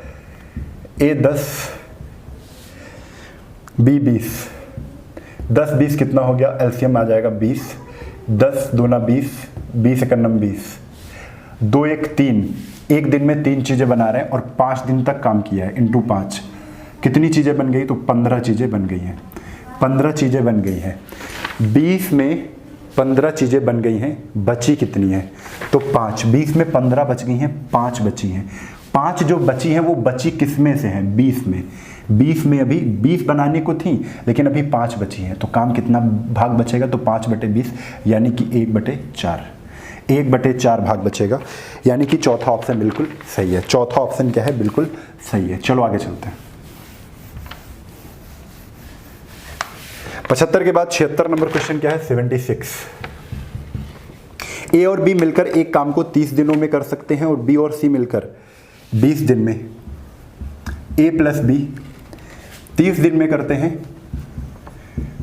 A: ए 10, बी 20, 10 20 कितना हो गया? एलसीएम आ जाएगा 20, 10 दूना 20, 20 × 20, 2 1 3। एक दिन में 3 चीज़ें बना रहे हैं और 5 दिन तक काम किया है, × 5 कितनी चीज़ें बन गई? तो 15 चीज़ें बन गई हैं, 15 चीज़ें बन गई हैं। 20 में 15 चीज़ें बन गई हैं, बची कितनी है? तो 5। 20 में 15 बच गई हैं, 5 बची हैं। 5 जो बची हैं वो बची किस में से हैं? 20 में। 20 में अभी 20 बनाने को थी, लेकिन अभी 5 बची हैं, तो काम कितना भाग बचेगा? तो 5/20, यानी कि 1/4, 1/4 भाग बचेगा, यानी कि चौथा ऑप्शन बिल्कुल सही है। चौथा ऑप्शन क्या है? बिल्कुल सही है। चलो आगे चलते हैं। 75 के बाद 76 नंबर क्वेश्चन क्या है? 76। ए और बी मिलकर एक काम को 30 दिनों में कर सकते हैं और बी और सी मिलकर 20 दिन में। ए + बी 30 दिन में करते हैं,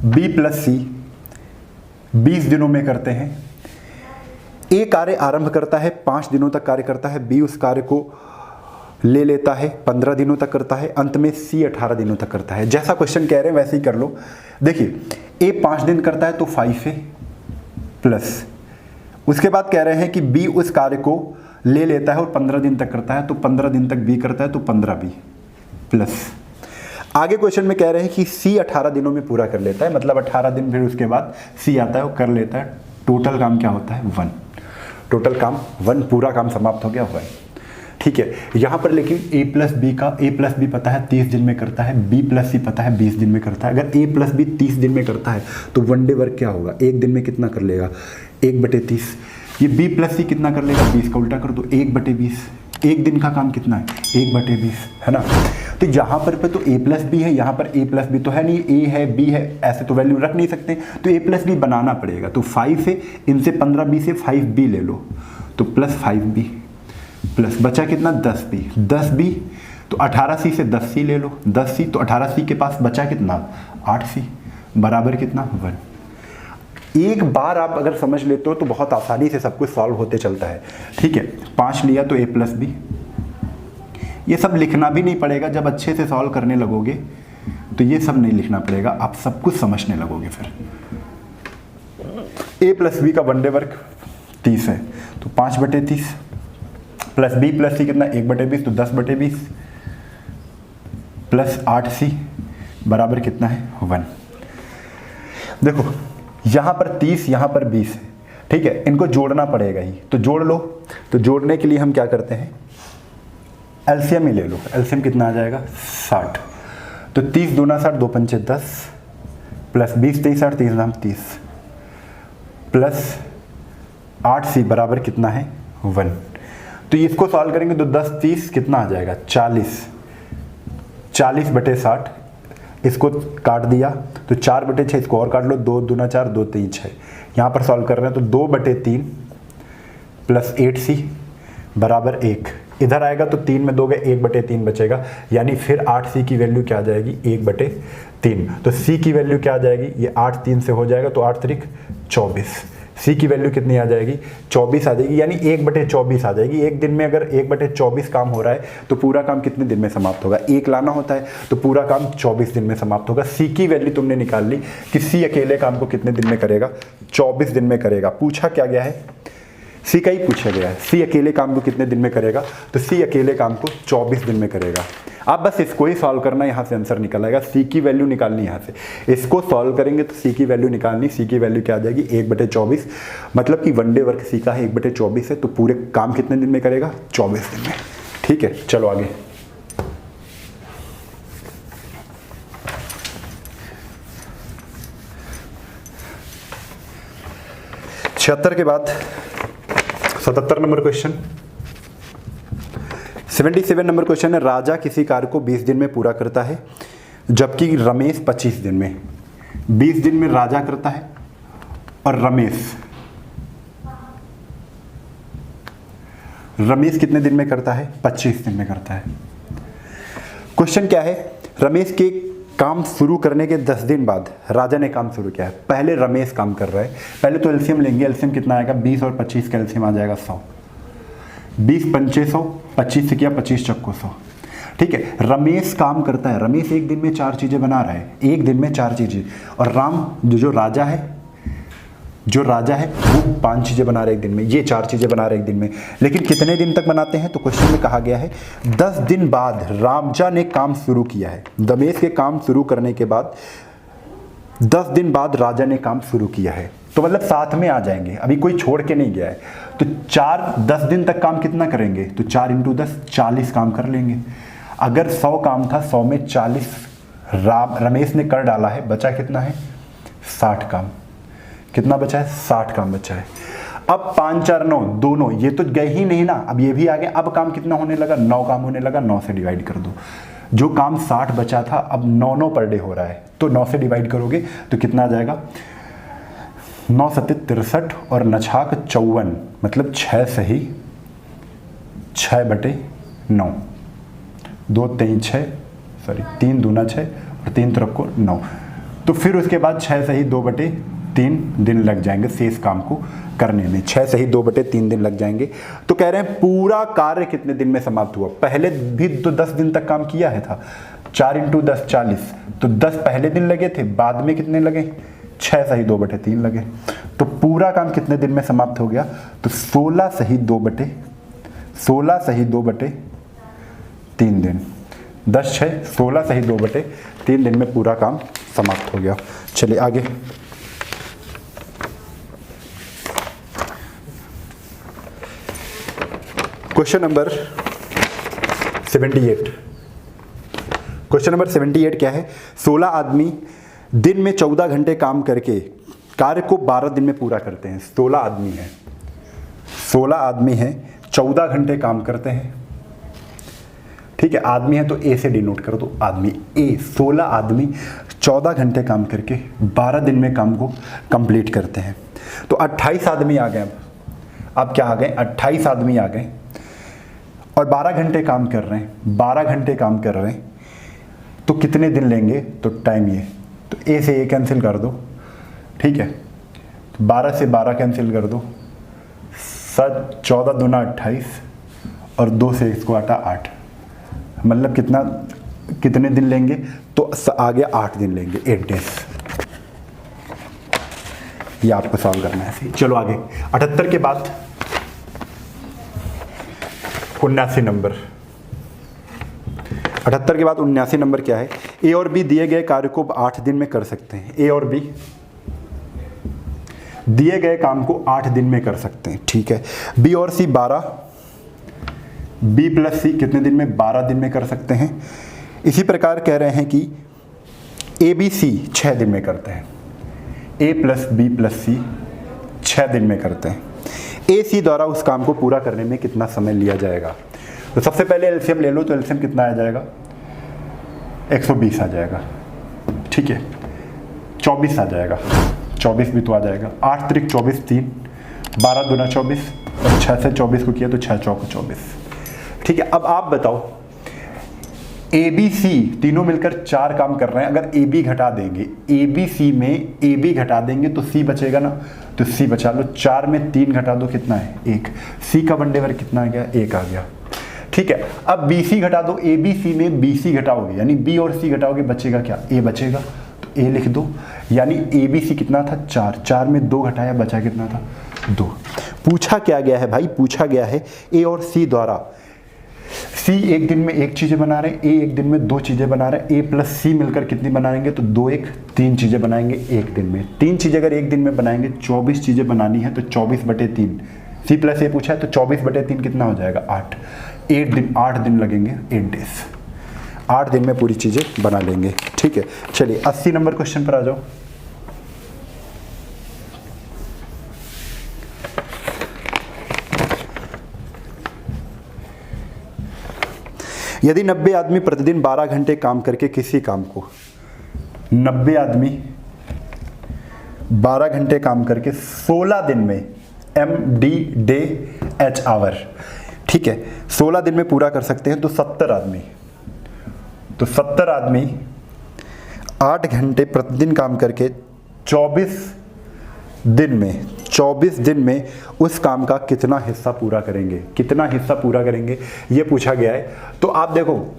A: बी + सी 20 दिनों में करते हैं। ए कार्य आरंभ करता है, 5 दिनों तक कार्य करता है, बी उस कार्य को ले लेता है, 15 दिनों तक करता है, अंत में सी 18 दिनों तक करता है। जैसा क्वेश्चन कह रहे हैं वैसे ही कर लो। देखिए ए 5 दिन करता है तो 5 है प्लस, उसके बाद कह रहे हैं कि बी उस कार्य को ले लेता है और 15 दिन तक करता है, तो 15 दिन तक बी करता है तो 15 बी प्लस। आगे क्वेश्चन में कह रहे हैं कि सी 18 दिनों में पूरा कर लेता है, मतलब 18 दिन फिर उसके बाद सी आता है और कर लेता है। टोटल काम क्या होता है 1, टोटल काम 1, पूरा काम समाप्त हो गया 1। ठीक है, यहाँ पर लेकिन a प्लस बी का, a प्लस बी पता है 30 दिन में करता है, b प्लस सी पता है 20 दिन में करता है। अगर a प्लस बी 30 दिन में करता है तो वन डे वर्क क्या होगा, एक दिन में कितना कर लेगा 1/30। ये b प्लस सी कितना कर लेगा 20 का उल्टा कर दो 1/20, एक दिन का काम कितना है 1/20 है ना। तो यहाँ पर तो a प्लस बी है, यहाँ पर a प्लस बी तो है नहीं, a है b है, ऐसे तो वैल्यू रख नहीं सकते, तो a प्लस बी बनाना पड़ेगा। तो 5 से इनसे 15b से 5b ले लो तो प्लस 5b प्लस बचा कितना 10b, 10b तो 18c से 10c ले लो, 10c तो 18c के पास बचा कितना 8c बराबर कितना 1। एक बार आप अगर समझ लेते हो तो बहुत आसानी से सब कुछ सॉल्व होते चलता है। ठीक है, 5 लिया तो a प्लस बी, ये सब लिखना भी नहीं पड़ेगा, जब अच्छे से सॉल्व करने लगोगे तो ये सब नहीं लिखना पड़ेगा, आप सब कुछ समझने लगोगे। फिर a प्लस बी का वन डे वर्क 30 है तो 5/30 प्लस बी प्लस सी कितना 1/20 तो 10/20 प्लस 8c बराबर कितना है 1। देखो यहाँ पर 30, यहाँ पर 20 है, ठीक है, इनको जोड़ना पड़ेगा ही, तो जोड़ लो। तो जोड़ने के लिए हम क्या करते हैं एलसीएम ही ले लो, एलसीएम कितना आ जाएगा 60। तो 30 दूना 60, 2 पंचे 10 प्लस 20 23 60 30 नाम 30 प्लस 8c बराबर कितना है 1। तो इसको सॉल्व करेंगे तो 10 30 कितना आ जाएगा 40, 40/60, इसको काट दिया तो 4/6, इसको और काट लो 2 दूना 4 2 3 6। यहाँ पर सॉल्व कर रहे हैं तो 2/3 प्लस 8c बराबर 1, इधर आएगा तो 3 में 2 गए 1/3 बचेगा, यानी फिर 8c की वैल्यू क्या आ जाएगी 1/3। तो c की वैल्यू क्या आ जाएगी, ये 8 3 से हो जाएगा तो 8 3 24, सी की वैल्यू कितनी आ जाएगी 24 आ जाएगी, यानी 1/24 आ जाएगी। एक दिन में अगर 1/24 काम हो रहा है तो पूरा काम कितने दिन में समाप्त होगा, एक लाना होता है तो पूरा काम 24 दिन में समाप्त होगा। सी की वैल्यू तुमने निकाल ली कि सी अकेले काम को कितने दिन में करेगा 24 दिन में करेगा। पूछा क्या गया है सी का ही पूछा गया है, सी अकेले काम को कितने दिन में करेगा, तो सी अकेले काम को 24 दिन में करेगा। आप बस इसको ही सॉल्व करना, यहाँ से आंसर निकल आएगा। सी की वैल्यू निकालनी, यहाँ से इसको सॉल्व करेंगे तो सी की वैल्यू निकालनी, सी की वैल्यू क्या आ जाएगी 1/24, मतलब कि वन डे वर्क सी का है 1/24 है, तो पूरे काम कितने दिन में करेगा 24 दिन में। ठीक है, चलो आगे। छिहत्तर के बाद 77 नंबर क्वेश्चन, 77 नंबर क्वेश्चन है, राजा किसी कार्य को 20 दिन में पूरा करता है जबकि रमेश 25 दिन में। 20 दिन में राजा करता है और रमेश कितने दिन में करता है 25 दिन में करता है। क्वेश्चन क्या है, रमेश के काम शुरू करने के 10 दिन बाद राजा ने काम शुरू किया है। पहले रमेश काम कर रहा है, पहले तो एलसीएम लेंगे, एलसीएम कितना आएगा 20 और 25 का एलसीएम आ जाएगा 100, 20 पंचे 100, 25 से किया 25 चक्को 100। ठीक है, रमेश काम करता है, रमेश एक दिन में 4 चीजें बना रहा है, एक दिन में 4 चीजें, और राम जो राजा है वो 5 चीजें बना रहे एक दिन में, ये 4 चीजें बना रहे एक दिन में। लेकिन कितने दिन तक बनाते हैं, तो क्वेश्चन में कहा गया है 10 दिन बाद राजा ने काम शुरू किया है। रमेश के काम शुरू करने के बाद 10 दिन बाद राजा ने काम शुरू किया है, तो मतलब साथ में आ जाएंगे, अभी कोई छोड़ के नहीं गया है। तो 10 दिन तक काम कितना करेंगे, तो 4 × 10 40 काम कर लेंगे। अगर 100 काम था, 100 में 40 रमेश ने कर डाला है, बचा कितना है 60 काम। कितना बचा है 60 काम बचा है। अब 5 4 9 दोनों ये तो गए ही नहीं ना, अब ये भी आ गया। अब काम कितना होने लगा 9 काम होने लगा, 9 से डिवाइड कर दो। जो काम 60 बचा था अब 9 पर डे हो रहा है, तो 9 से डिवाइड करोगे तो कितना आ जाएगा 9 × 7 = 63 और 9 × 6 = 54, मतलब 6 सही 6/9, 2 3 6 3 दूना 6 और 3 तरफ को 9। तो फिर उसके बाद 6 सही 2/3 3 दिन लग जाएंगे शेष काम को करने में। 6 सही 2/3 दिन लग जाएंगे। तो कह रहे हैं पूरा कार्य कितने दिन में समाप्त हुआ। पहले भी तो 10 दिन तक काम किया है था, 4 × 10 40, तो 10 पहले दिन लगे थे, बाद में कितने लगे, 6 सही 2/3 लगे। तो पूरा काम कितने दिन में समाप्त हो गया, तो 16 सही 2/3 दिन। 10 6 16 सही 2/3 दिन में पूरा काम समाप्त हो गया। चलिए आगे। Question number 78। क्वेश्चन नंबर 78 क्या है, 16 आदमी दिन में 14 घंटे काम करके कार्य को 12 दिन में पूरा करते हैं। 16 आदमी हैं 14 घंटे काम करते हैं। ठीक है, आदमी है तो ए से डिनोट करो, तो आदमी ए। 16 आदमी 14 घंटे काम करके 12 दिन में काम को कंप्लीट करते हैं। तो 28 आदमी आ गए। अब क्या आ गए, 28 आदमी आ गए और 12 घंटे काम कर रहे हैं। 12 घंटे काम कर रहे हैं तो कितने दिन लेंगे, तो टाइम ये, तो ए से ए कैंसिल कर दो। ठीक है, 12 से 12 कैंसिल कर दो, 14 दूना 28 और 2 से इसको आटा 8, मतलब कितने दिन लेंगे, तो आ गया 8 दिन लेंगे, 8 डेज। ये आपको सॉल्व करना है। चलो आगे। 78 के बाद 79 नंबर। 78 के बाद 79 नंबर क्या है, ए और बी दिए गए कार्य को 8 दिन में कर सकते हैं। ए और बी दिए गए काम को 8 दिन में कर सकते हैं। ठीक है, बी और सी 12, बी प्लस सी कितने दिन में, 12 दिन में कर सकते हैं। इसी प्रकार कह रहे हैं कि ए बी सी 6 दिन में करते हैं। ए प्लस बी प्लस सी 6 दिन में करते हैं। ए सी द्वारा उस काम को पूरा करने में कितना समय लिया जाएगा। तो सबसे पहले एलसीएम ले लो, तो एलसीएम कितना आ जाएगा, 120 आ जाएगा। ठीक है, 24 आ जाएगा, 24 भी तो आ जाएगा। 8 त्रिक 24, 3, 12 दूना 24 और 6 से 24 को किया तो 6 चौक 24। ठीक है, अब आप बताओ, ए बी सी तीनों मिलकर 4 काम कर रहे हैं। अगर ए बी घटा देंगे, ए बी सी में ए बी घटा देंगे तो सी बचेगा ना, तो सी बचा लो। 4 में 3 घटा दो, कितना है, 1। सी का वनडेवर कितना आ गया, 1 आ गया। ठीक है, अब बी सी घटा दो, ए बी सी में बी सी घटाओगे यानी बी और सी घटाओगे, बचेगा क्या, ए बचेगा, तो ए लिख दो। यानी ए बी सी कितना था, 4, 4 में 2 घटाया, बचा कितना था, 2। पूछा क्या गया है भाई, पूछा गया है ए और सी द्वारा, सी एक दिन में 1 चीजें बना रहे हैं, ए एक दिन में 2 चीजें बना रहे हैं। ए प्लस सी मिलकर कितनी बनाएंगे, तो 2 1 3 चीजें बनाएंगे एक दिन में। 3 चीजें अगर एक दिन में बनाएंगे, 24 चीजें बनानी है, तो 24/3। सी प्लस ए पूछा है तो 24/3 कितना हो जाएगा, 8। 8 दिन लगेंगे, 8 डेज। 8 दिन में पूरी चीजें बना लेंगे। ठीक है, चलिए 80 नंबर क्वेश्चन पर आ जाओ। यदि 90 आदमी प्रतिदिन 12 घंटे काम करके किसी काम को, 90 आदमी 12 घंटे काम करके 16 दिन में, MD डे H आवर, ठीक है, 16 दिन में पूरा कर सकते हैं, तो 70 आदमी 8 घंटे प्रतिदिन काम करके 24 दिन में उस काम का कितना हिस्सा पूरा करेंगे, ये पूछा गया है। तो आप देखो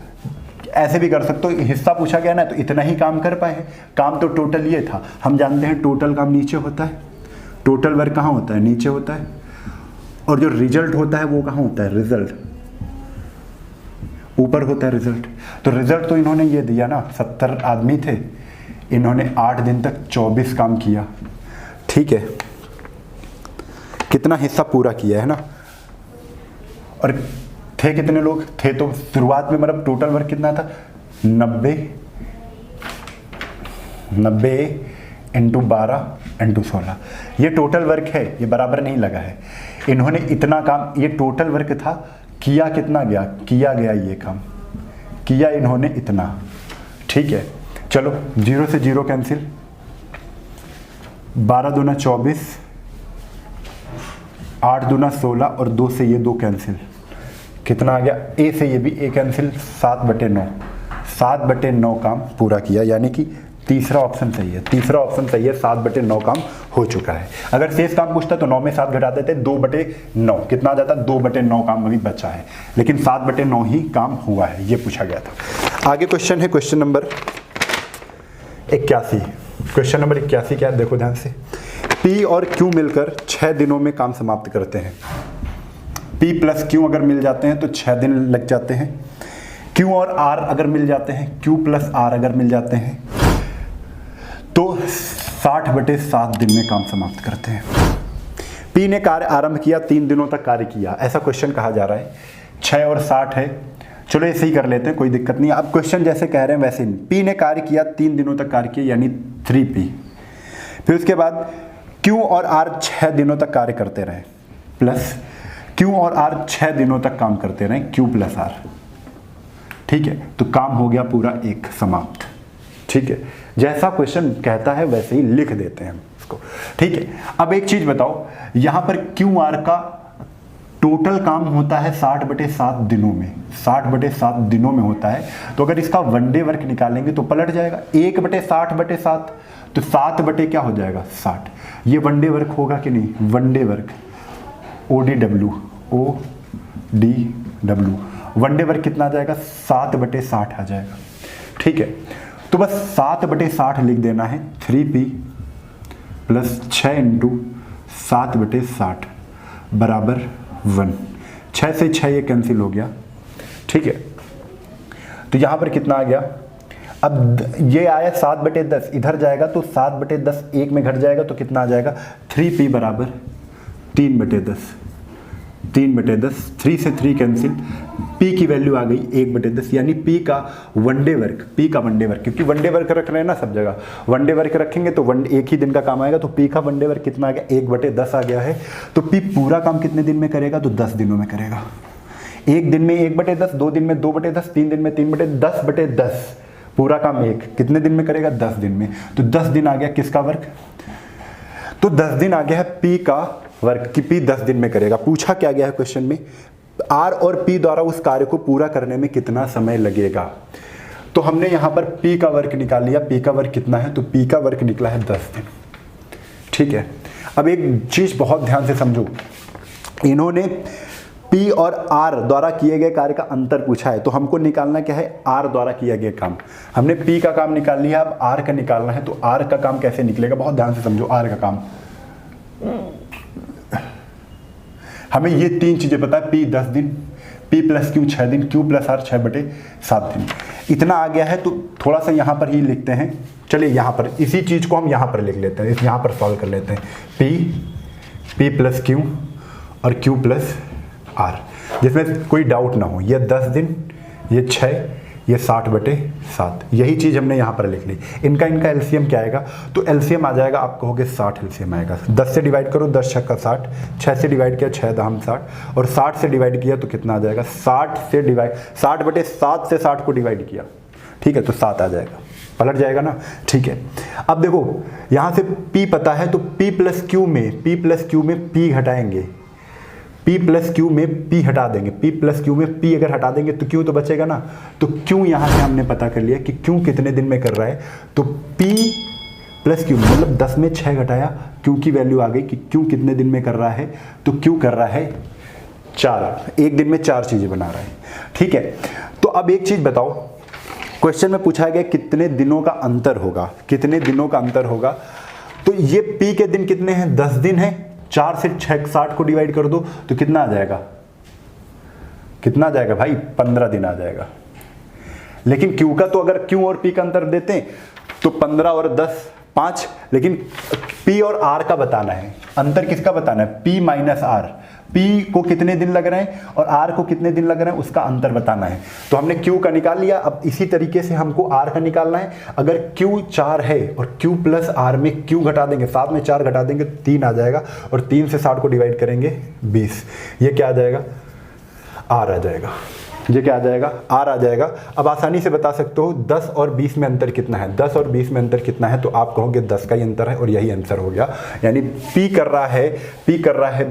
A: ऐसे भी कर सकते हो, हिस्सा पूछा गया ना, तो इतना ही काम कर पाए। काम तो टोटल ये था, हम जानते हैं टोटल काम नीचे होता है, टोटल वर्क कहाँ होता है, नीचे होता है, और जो रिजल्ट होता है वो कहाँ होता है, रिजल्ट ऊपर होता है रिजल्ट। तो रिजल्ट तो इन्होंने ये दिया ना, 70 आदमी थे, इन्होंने 8 दिन तक 24 काम किया। ठीक है, कितना हिस्सा पूरा किया है ना। और थे कितने लोग थे, तो शुरुआत में मतलब टोटल वर्क कितना था, 90 × 12 × 16, ये टोटल वर्क है, ये बराबर नहीं लगा है। इन्होंने इतना काम, ये टोटल वर्क था, किया कितना गया, किया गया ये काम, किया इन्होंने इतना। ठीक है, चलो 0 से 0 कैंसिल, 12 दूना 24, 8 दूना 16 और 2 से ये 2 कैंसिल, कितना आ गया, ए से ये भी ए कैंसिल, 7/9 काम पूरा किया, यानी कि तीसरा ऑप्शन सही है, तीसरा ऑप्शन सही है। 7/9 काम हो चुका है। अगर शेष काम पूछता तो 9 में 7 घटा देते, 2/9 कितना आ जाता, 2/9 काम अभी बचा है, लेकिन 7/9 ही काम हुआ है, ये पूछा गया था। आगे क्वेश्चन है क्वेश्चन नंबर 81। क्वेश्चन नंबर 81 क्या है, देखो ध्यान से। P और Q मिलकर 6 दिनों में काम समाप्त करते हैं। P प्लस Q अगर मिल जाते हैं तो 6 दिन लग जाते हैं। Q और R अगर मिल जाते हैं, Q प्लस R अगर मिल जाते हैं तो 60/7 दिन में काम समाप्त करते हैं। P ने कार्य आरंभ किया, 3 दिनों तक कार्य किया, ऐसा क्वेश्चन कहा जा रहा है। 6 और 60 है, चलो ऐसे ही कर लेते हैं, कोई दिक्कत नहीं। अब क्वेश्चन जैसे कह रहे हैं वैसे नहीं। P ने कार्य किया, 3 दिनों तक कार्य किया, यानी 3P। फिर उसके बाद Q और R 6 दिनों तक कार्य करते रहे, प्लस Q और R 6 दिनों तक काम करते रहे, Q प्लस R। ठीक है, तो काम हो गया पूरा एक समाप्त। ठीक है, जैसा क्वेश्चन कहता है वैसे ही लिख देते हैं हम इसको। ठीक है, अब एक चीज बताओ, यहां पर QR का टोटल काम होता है 60/7 दिनों में, 60/7 दिनों में होता है। तो अगर इसका वनडे वर्क निकालेंगे तो पलट जाएगा 1/60/7, तो 7 क्या हो जाएगा 60। ये वनडे वर्क होगा कि नहीं, one day work ODW one day work कितना आ जाएगा, 7/60 आ जाएगा। ठीक है, तो बस 7/60 लिख देना है। 3P प्लस 6 × 7/60 बराबर 1। 6 से 6 ये कैंसिल हो गया। ठीक है, तो यहां पर कितना आ गया, अब ये आया 7/10, इधर जाएगा तो 7/10 1 में घट जाएगा तो कितना आ जाएगा, 3P बराबर 3/10। 3/10, 3 से 3 कैंसिल, P की वैल्यू आ गई 1/10, यानी P का वनडे वर्क, क्योंकि वनडे वर्क रख रहे हैं ना सब जगह, वनडे वर्क रखेंगे तो एक ही दिन का काम आएगा, तो P का वनडे वर्क कितना आ गया, 1/10 आ गया है। तो P पूरा काम कितने दिन में करेगा, तो 10 दिनों में करेगा। 1 दिन में 1/10, 2 दिन में 2/10, 3 दिन में 3/10 पूरा काम कितने दिन में करेगा, 10 दिन में। तो 10 दिन आ गया किसका वर्क, तो 10 दिन आ गया है P का वर्क, कि P 10 दिन में करेगा। पूछा क्या गया है क्वेश्चन में, R और P द्वारा उस कार्य को पूरा करने में कितना समय लगेगा। तो हमने यहां पर P का वर्क निकाल लिया। P का वर्क कितना है, तो P का वर्क निकला है 10 दिन। ठीक है, अब एक चीज बहुत ध्यान से समझो, इन्होंने P और R द्वारा किए गए कार्य का अंतर पूछा है, तो हमको निकालना क्या है, R द्वारा किया गया काम। हमने P का काम निकाल लिया, अब R का निकालना है। तो R का काम कैसे निकलेगा, बहुत ध्यान से समझो। R का काम, हमें ये 3 चीजें पता है, P 10 दिन, P प्लस Q 6 दिन, Q प्लस R 6/7 दिन। इतना आ गया है, तो थोड़ा सा यहाँ पर ही लिखते हैं। चलिए यहाँ पर इसी चीज को हम यहाँ पर लिख लेते हैं, यहाँ पर सॉल्व कर लेते हैं। P प्लस Q और Q प्लस R, जिसमें कोई डाउट ना हो। ये 10 दिन, ये 6, ये 60/7, यही चीज हमने यहाँ पर लिख ली। इनका एलसीएम क्या आएगा, तो एलसीएम आ जाएगा, आप कहोगे 60 एलसीएम आएगा। 10 से डिवाइड करो, 10 छक्का 60, 6 से डिवाइड किया 6 दाम 60, और 60 से डिवाइड किया तो कितना आ जाएगा, 60/7 से 60 को डिवाइड किया। ठीक है, तो 7 आ जाएगा, पलट जाएगा ना। ठीक है, अब देखो यहाँ से P पता है, तो P प्लस Q में P घटाएंगे, P प्लस Q में P हटा देंगे, P प्लस Q में P अगर हटा देंगे तो Q तो बचेगा ना। तो Q यहाँ से हमने पता कर लिया कि Q कितने दिन में कर रहा है, तो P प्लस Q मतलब 10 में 6 घटाया, Q की वैल्यू आ गई कि Q कितने दिन में कर रहा है, तो Q कर रहा है 4, एक दिन में 4 चीजें बना रहा है। ठीक है, तो अब एक चीज बताओ, क्वेश्चन में पूछा गया कितने दिनों का अंतर होगा, कितने दिनों का अंतर होगा। तो ये P के दिन कितने हैं, 10 दिन है। 4 से 60 को डिवाइड कर दो तो कितना आ जाएगा, कितना आ जाएगा भाई, 15 दिन आ जाएगा। लेकिन Q का तो अगर Q और P का अंतर देते हैं तो 15 और 10 5, लेकिन P और R का बताना है, अंतर किसका बताना है, P माइनस R, P को कितने दिन लग रहे हैं और R को कितने दिन लग रहे हैं, उसका अंतर बताना है। तो हमने Q का निकाल लिया, अब इसी तरीके से हमको R का निकालना है। अगर Q 4 है और Q प्लस R में Q घटा देंगे, 7 में 4 घटा देंगे 3 आ जाएगा, और 3 से 60 को डिवाइड करेंगे 20, ये क्या आ जाएगा, R आ जाएगा। ये क्या आ जाएगा, R आ जाएगा। अब आसानी से बता सकते हो 10 और 20 में अंतर कितना है, 10 और 20 में अंतर कितना है, तो आप कहोगे 10 का ही अंतर है, और यही आंसर हो गया। यानी P कर रहा है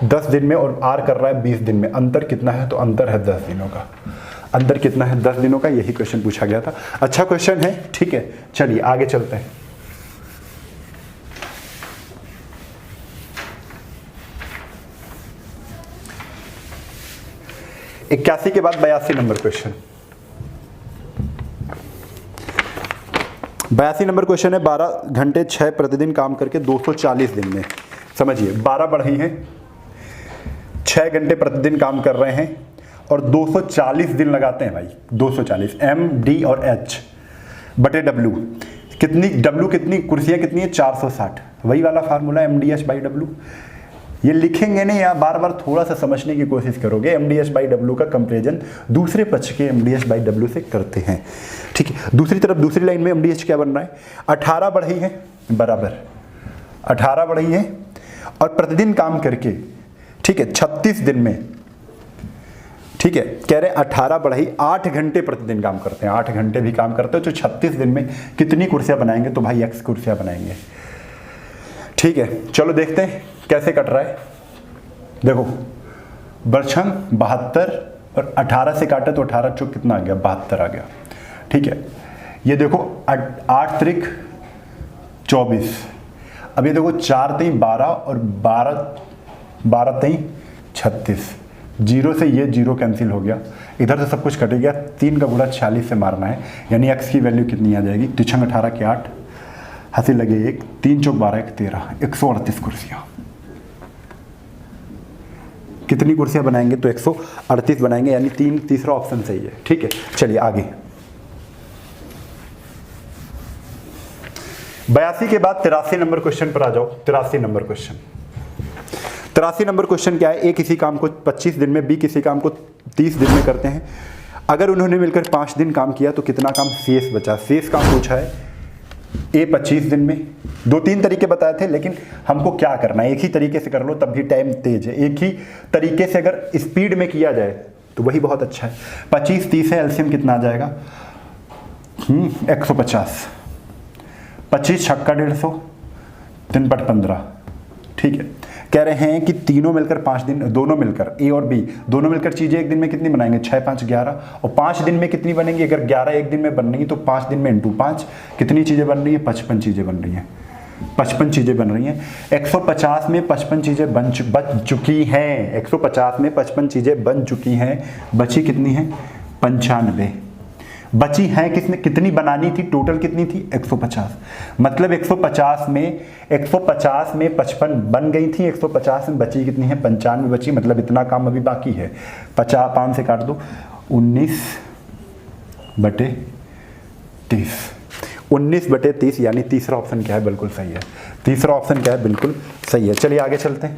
A: 10 दिन में और R कर रहा है 20 दिन में, अंतर कितना है, तो अंतर है 10 दिनों का। अंदर कितना है 10 दिनों का, यही क्वेश्चन पूछा गया था। अच्छा क्वेश्चन है, ठीक है। चलिए आगे चलते हैं। 81 के बाद 82 नंबर क्वेश्चन। 82 नंबर क्वेश्चन है, 12 घंटे 6 प्रतिदिन काम करके 240 दिन में, समझिए 12 बढ़ई हैं, 6 घंटे प्रतिदिन काम कर रहे हैं और 240 दिन लगाते हैं भाई। 240 एम डी और एच बटे डब्ल्यू, कितनी डब्ल्यू कितनी कुर्सियाँ कितनी है 460, वही वाला फार्मूला M D H by W. ये लिखेंगे नहीं, या बार बार थोड़ा सा समझने की कोशिश करोगे। M D H by W का कंपेरिजन दूसरे पक्ष के M D H by W से करते हैं, ठीक है। दूसरी तरफ दूसरी लाइन में एम डी एच क्या बन रहा है, 18 बढ़ई है बराबर 18 बढ़ई है और प्रतिदिन काम करके, ठीक है 36 दिन में, ठीक है कह रहे 18 बढ़ई 8 घंटे प्रतिदिन काम करते हैं, 8 घंटे भी काम करते हो तो 36 दिन में कितनी कुर्सियां बनाएंगे, तो भाई x कुर्सियां बनाएंगे, ठीक है। चलो देखते हैं कैसे कट रहा है। देखो बरछंग 72 और 18 से काटे तो 18 चौक कितना आ गया 72 आ गया, ठीक है। ये देखो 8 त्रिक 24, अब ये देखो 4 3 12 और 12 3 36, जीरो से ये जीरो कैंसिल हो गया, इधर से सब कुछ कट गया। 3 का गुणा 46 से मारना है, यानी x की वैल्यू कितनी आ जाएगी, तिछंग 18 के 8, हंसी लगे 1, 3 चौक 12 1 13, 138 कुर्सियाँ। कितनी कुर्सियाँ बनाएंगे, तो 138 बनाएंगे, यानी तीसरा ऑप्शन सही है, ठीक है। चलिए आगे 82 के बाद 83 नंबर क्वेश्चन पर आ जाओ। 83 नंबर क्वेश्चन, 83 नंबर क्वेश्चन क्या है, ए किसी काम को 25 दिन में, बी किसी काम को 30 दिन में करते हैं। अगर उन्होंने मिलकर 5 दिन काम किया तो कितना काम शेष बचा। शेष काम पूछा है ए 25 दिन में। 2-3 तरीके बताए थे, लेकिन हमको क्या करना है, एक ही तरीके से कर लो तब भी टाइम तेज है। एक ही तरीके से अगर स्पीड में किया जाए तो वही बहुत अच्छा है। 25 30 है, एलसीएम कितना आ जाएगा 150, 25 छक्का 150, 3 बट 15, ठीक है। कह रहे हैं कि तीनों मिलकर 5 दिन, दोनों मिलकर ए और बी दोनों मिलकर चीजें एक दिन में कितनी बनाएंगे 6 5 11, और 5 दिन में कितनी बनेंगी, अगर 11 एक दिन में बन रही है तो 5 दिन में इंटू 5 कितनी चीजें बन रही है 55 चीजें बन रही हैं, 55 चीजें बन रही हैं। 150 में 55 चीजें बच चुकी हैं, 150 में 55 चीजें बन चुकी हैं, बची कितनी है 95, बची है किसने, कितनी बनानी थी, टोटल कितनी थी 150, मतलब 150 में 55 बन गई थी, 150 में बची कितनी है 95 बची, मतलब इतना काम अभी बाकी है। 50 5 से काट दो 19/30, 19/30, यानी तीसरा ऑप्शन क्या है बिल्कुल सही है। तीसरा ऑप्शन क्या है बिल्कुल सही है। चलिए आगे चलते हैं।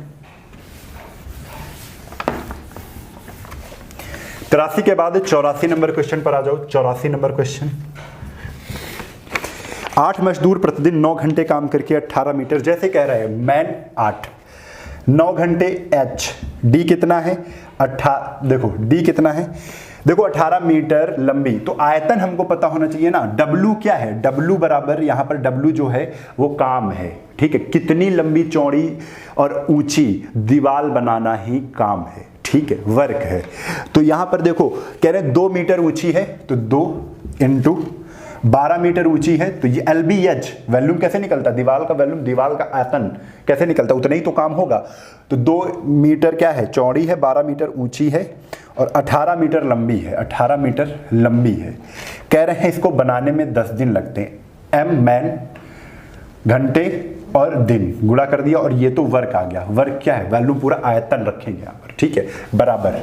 A: 83 के बाद 84 नंबर क्वेश्चन पर आ जाओ। 84 नंबर क्वेश्चन, 8 मजदूर प्रतिदिन 9 घंटे काम करके 18 मीटर, जैसे कह रहे हैं मैन 8, 9 घंटे एच, डी कितना है 18, देखो डी कितना है, देखो 18 मीटर लंबी, तो आयतन हमको पता होना चाहिए ना। डब्लू क्या है, डब्लू बराबर, यहां पर डब्लू जो है वो काम है, ठीक है। कितनी लंबी चौड़ी और ऊंची दीवार बनाना ही काम है, ठीक है, वर्क है। तो यहां पर देखो कह रहे हैं 2 मीटर ऊंची है तो 2 इंटू 12 मीटर ऊंची है, तो ये LBH वॉल्यूम कैसे निकलता है, दीवार का वॉल्यूम, दीवार का आयतन कैसे निकलता है, उतना ही तो काम होगा। तो 2 मीटर क्या है चौड़ी है, 12 मीटर ऊंची है और 18 मीटर लंबी है, 18 मीटर लंबी है। कह रहे हैं इसको बनाने में 10 दिन लगते हैं। एम मैन घंटे और दिन गुणा कर दिया और ये तो वर्क आ गया। वर्क क्या है, वैल्यू पूरा आयतन रखेंगे यहाँ पर, ठीक है, बराबर।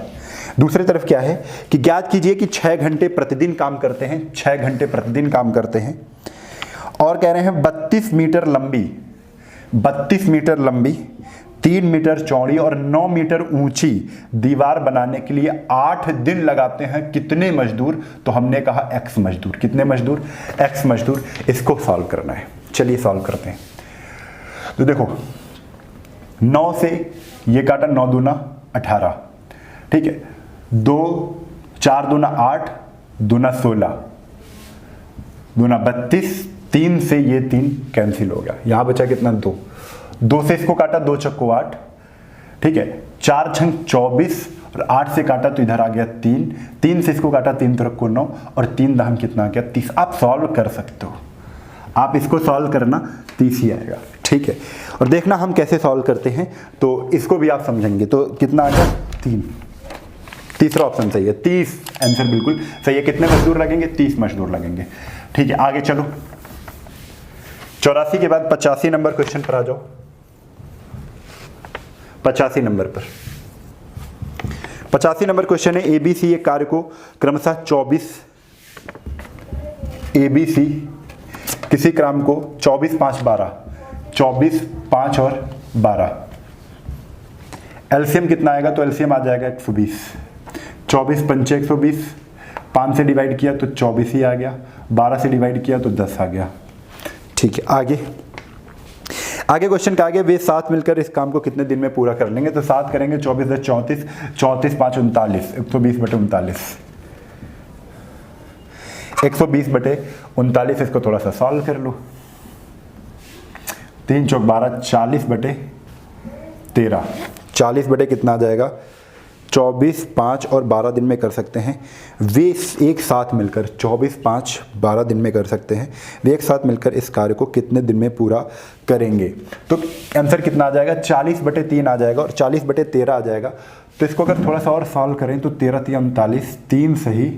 A: दूसरी तरफ क्या है कि ज्ञात कीजिए कि 6 घंटे प्रतिदिन काम करते हैं, 6 घंटे प्रतिदिन काम करते हैं, और कह रहे हैं 32 मीटर लंबी, 32 मीटर लंबी, 3 मीटर चौड़ी और 9 मीटर ऊंची दीवार बनाने के लिए 8 दिन लगाते हैं। कितने मजदूर, तो हमने कहा x मजदूर। कितने मजदूर, x मजदूर। इसको सॉल्व करना है, चलिए सॉल्व करते हैं। तो देखो 9 से ये काटा, 9 दूना 18, ठीक है, 2 4 दूना 8, दूना 16, दूना 32, 3 से ये 3 कैंसिल हो गया, यहां बचा कितना 2 से इसको काटा, 2 चक्को 8, ठीक है, 4 छंग 24 और 8 से काटा तो इधर आ गया 3, 3 से इसको काटा 3 तरफ को 9 और 3 दहम कितना आ गया 30। आप सॉल्व कर सकते हो, आप इसको सॉल्व करना 30 ही आएगा, ठीक है। और देखना हम कैसे सॉल्व करते हैं, तो इसको भी आप समझेंगे। तो कितना आ गया 3, तीसरा ऑप्शन सही है, 30 आंसर बिल्कुल सही है। कितने मजदूर लगेंगे 30 मजदूर लगेंगे, ठीक है। आगे चलो 84 के बाद 85 नंबर क्वेश्चन पर आ जाओ। 85 नंबर पर 85 नंबर क्वेश्चन है एबीसी एक कार्य को क्रमशः 24 एबीसी किसी क्रम को 24 5 12 24 5 और 12 एलसीएम कितना आएगा, तो एलसीएम आ जाएगा 120। 24 पंचे 120, 5 से डिवाइड किया तो 24 ही आ गया, 12 से डिवाइड किया तो 10 आ गया, ठीक है। आगे क्वेश्चन का आगे वे 7 मिलकर इस काम को कितने दिन में पूरा कर लेंगे, तो 7 करेंगे 24 10 34, 34 5 39, 120 बटे 39, 120 बटे 39। इसको थोड़ा सा सॉल्व कर लो, 3 चौक 12, 40 बटे 13, 40 बटे कितना आ जाएगा 24 5 और 12 दिन में कर सकते हैं। वे एक साथ मिलकर 24 5 12 दिन में कर सकते हैं। वे एक साथ मिलकर इस कार्य को कितने दिन में पूरा करेंगे, तो आंसर कितना आ जाएगा 40 बटे 3 आ जाएगा और 40 बटे 13 आ जाएगा। तो इसको अगर थोड़ा सा और सॉल्व करें तो 13 3 39, 3 सही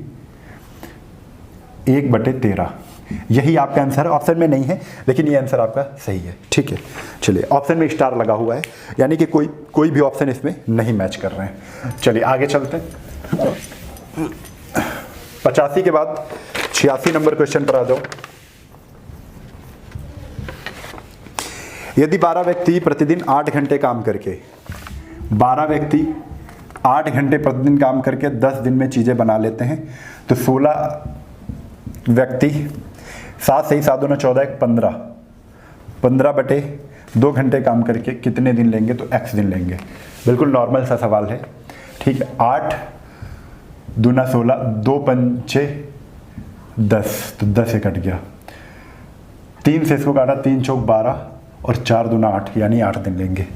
A: 1 बटे 13, यही आपका आंसर है। ऑप्शन में नहीं है लेकिन ये आंसर आपका सही है, ठीक है। चलिए ऑप्शन में स्टार लगा हुआ है, यानी कि कोई भी ऑप्शन इसमें नहीं मैच कर रहे हैं। चलिए आगे चलते हैं। 85 के बाद 86 नंबर क्वेश्चन पर आ जाओ। यदि 12 व्यक्ति प्रतिदिन 8 घंटे काम करके 12 व्यक्ति 8 घंटे प्रतिदिन काम करके 10 दिन में चीजें बना लेते हैं, तो 16 व्यक्ति 7 से ही 7 दूना 14 1 15, 15 बटे 2 घंटे काम करके कितने दिन लेंगे, तो x दिन लेंगे। बिल्कुल नॉर्मल सा सवाल है, ठीक है। 8 दूना 16, 2 पंचे 10, तो 10 से कट गया, 3 से इसको काटा 3 चौक 12 और 4 दूना 8, यानी 8 दिन लेंगे।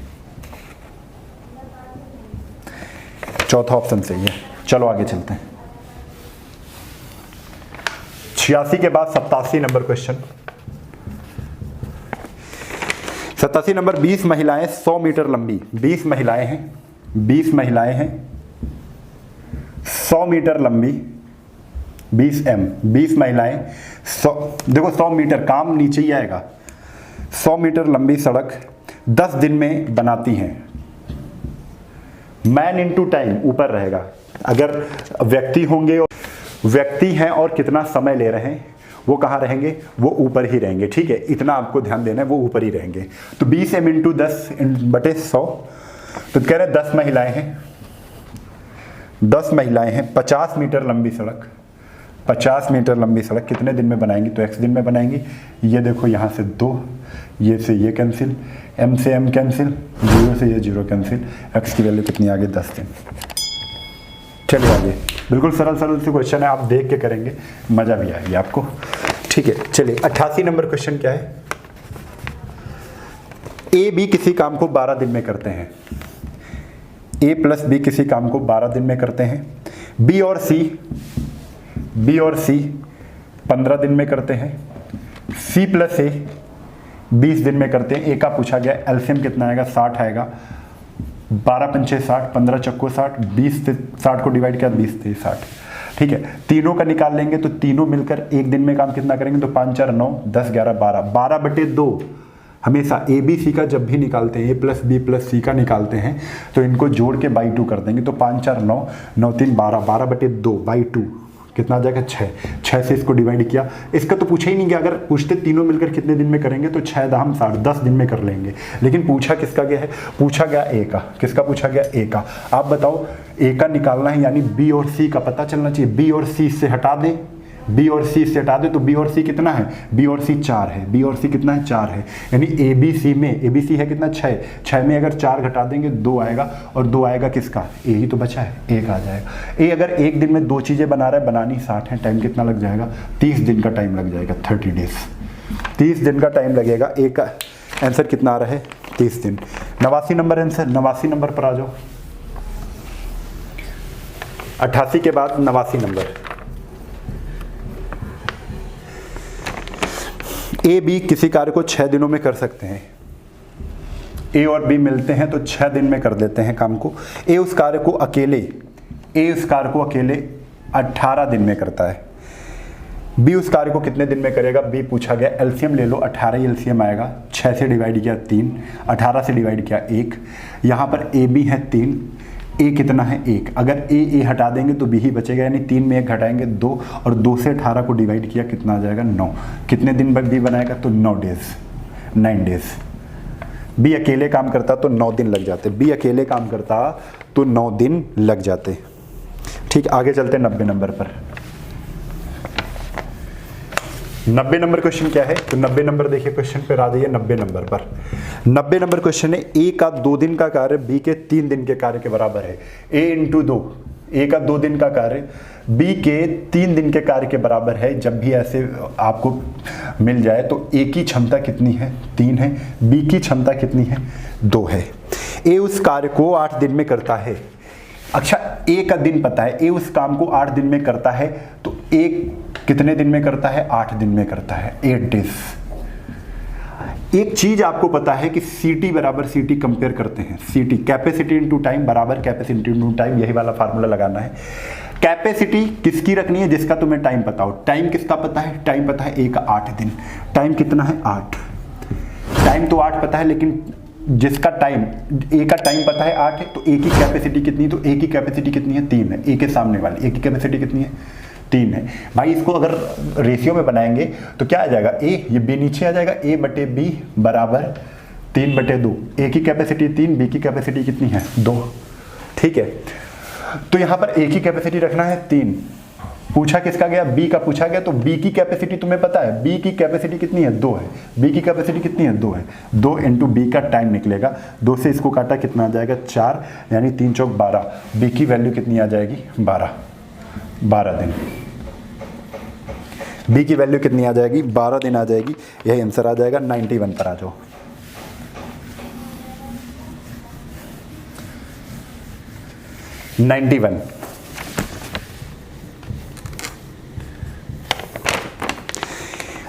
A: चौथा ऑप्शन सही है। चलो आगे चलते हैं। 86 के बाद 87 नंबर क्वेश्चन। 87 नंबर 20 महिलाएं 100 मीटर लंबी, 20 महिलाएं हैं 100 मीटर लंबी 20 महिलाएं 100, देखो 100 मीटर काम नीचे ही आएगा, 100 मीटर लंबी सड़क 10 दिन में बनाती हैं। मैन इनटू टाइम ऊपर रहेगा, अगर व्यक्ति होंगे, व्यक्ति हैं और कितना समय ले रहे हैं वो कहाँ रहेंगे, वो ऊपर ही रहेंगे, ठीक है। इतना आपको ध्यान देना है, वो ऊपर ही रहेंगे। तो 20 m इंटू 10 बटे 100, तो कह रहे 10 महिलाएं हैं 50 मीटर लंबी सड़क, 50 मीटर लंबी सड़क कितने दिन में बनाएंगी, तो x दिन में बनाएंगी। ये देखो यहाँ से 2, ये से ये कैंसिल, m से m कैंसिल, 0 से ये 0 कैंसिल, x की वैल्यू कितनी आ गई 10 दिन। चलिए आगे, बिल्कुल सरल से क्वेश्चन है, आप देख के करेंगे मजा भी आएगी आपको, ठीक है। चलिए 88 नंबर क्वेश्चन क्या है। ए बी किसी काम को 12 दिन में करते हैं, ए प्लस बी किसी काम को 12 दिन में करते हैं। बी और सी 15 दिन में करते हैं। सी प्लस ए 20 दिन में करते हैं। ए का पूछा गया, एलसीएम कितना आएगा 60 आएगा, 12 पंचे 60, 15 चक्को 60, 20 से 60 को डिवाइड किया 20 से 60, ठीक है। तीनों का निकाल लेंगे तो तीनों मिलकर एक दिन में काम कितना करेंगे, तो 5 4 9 10 11 12, 12 बटे 2। हमेशा ए बी सी का जब भी निकालते हैं, ए प्लस बी प्लस सी का निकालते हैं तो इनको जोड़ के बाई 2 कर देंगे, तो 5 4 9 9 3 12, 12 बटे 2 बाई 2 कितना आ जाएगा 6 से इसको डिवाइड किया। इसका तो पूछा ही नहीं गया, अगर पूछते तीनों मिलकर कितने दिन में करेंगे तो 6 दाम 60 10 दिन में कर लेंगे, लेकिन पूछा किसका गया है, पूछा गया ए का। किसका पूछा गया, ए का। आप बताओ ए का निकालना है, यानी बी और सी का पता चलना चाहिए। बी और सी से हटा दे, बी और सी से हटा दे तो बी और सी कितना है, बी और सी 4 है, बी और सी कितना है 4 है, यानी ए बी सी में ए बी सी है कितना 6, 6 में अगर 4 घटा देंगे 2 आएगा, और 2 आएगा किसका, ए ही तो बचा है, एक आ जाएगा। ए अगर एक दिन में 2 चीज़ें बना रहा है, बनानी 60 है, टाइम कितना लग जाएगा, 30 दिन का टाइम लग जाएगा, 30 डेज, 30 दिन का टाइम लगेगा। ए का आंसर कितना आ रहा है 30 दिन। 89 नंबर आंसर, 89 नंबर पर आ जाओ। 88 के बाद 89 नंबर। ए बी किसी कार्य को 6 दिनों में कर सकते हैं। ए और बी मिलते हैं तो 6 दिन में कर देते हैं काम को। ए उस कार्य को अकेले 18 दिन में करता है। बी उस कार्य को कितने दिन में करेगा, बी पूछा गया। एलसीएम ले लो, 18 एलसीएम आएगा। 6 से डिवाइड किया 3, 18 से डिवाइड किया 1। यहाँ पर ए बी है 3, ए कितना है 1। अगर ए हटा देंगे तो बी ही बचेगा, यानी 3 में 1 घटाएंगे 2, और 2 से 18 को डिवाइड किया कितना आ जाएगा 9। कितने दिन बाद बी बनाएगा, तो 9 डेज। बी अकेले काम करता तो 9 दिन लग जाते। बी अकेले काम करता तो 9 दिन लग जाते। ठीक, आगे चलते 90 नंबर पर। 90 नंबर क्वेश्चन क्या है, तो 90 नंबर देखिए क्वेश्चन पे आ जाइए। 90 नंबर पर 90 नंबर क्वेश्चन है, ए का 2 दिन का कार्य बी के 3 दिन के कार्य के बराबर है। ए इंटू 2, ए का 2 दिन का कार्य बी के 3 दिन के कार्य के बराबर है। जब भी ऐसे आपको मिल जाए तो ए की क्षमता कितनी है, 3 है। बी की क्षमता कितनी है, 2 है। ए उस कार्य को 8 दिन में करता है। अच्छा, ए का दिन पता है, ए उस काम को 8 दिन में करता है, तो ए कितने दिन में करता है, 8 दिन में करता है, 8 डेज। एक चीज आपको पता है कि सीटी बराबर सीटी कंपेयर करते हैं। सीटी कैपेसिटी इनटू टाइम बराबर कैपेसिटी इनटू टाइम, यही वाला फार्मूला लगाना है। कैपेसिटी किसकी रखनी है, जिसका तुम्हें टाइम पता हो। टाइम किसका पता है, टाइम पता है ए का 8 दिन। टाइम कितना है, 8। टाइम तो 8 पता है, लेकिन जिसका टाइम ए का टाइम पता है 8 है, तो ए की कैपेसिटी कितनी है, तो ए की कैपेसिटी कितनी है, 3 है। ए के सामने वाली ए की कैपेसिटी कितनी है, 3 है। भाई इसको अगर रेशियो में बनाएंगे तो क्या आ जाएगा, ए, ये बी नीचे आ जाएगा, ए बटे बी बराबर 3/2। ए की कैपेसिटी 3, बी की कैपेसिटी कितनी है, 2। ठीक है, तो यहां पर ए की कैपेसिटी रखना है 3। पूछा किसका गया, बी का पूछा गया, तो बी की कैपेसिटी तुम्हें पता है, बी की कैपेसिटी कितनी है, 2 है। बी की कैपेसिटी कितनी है, 2 है। 2 इंटू बी का टाइम निकलेगा, 2 से इसको काटा कितना आ जाएगा, 4, यानी 3 चौक 12। बी की वैल्यू कितनी आ जाएगी, 12 दिन। बी की वैल्यू कितनी आ जाएगी, 12 दिन आ जाएगी। यही आंसर आ जाएगा। 91 पर आ जाओ।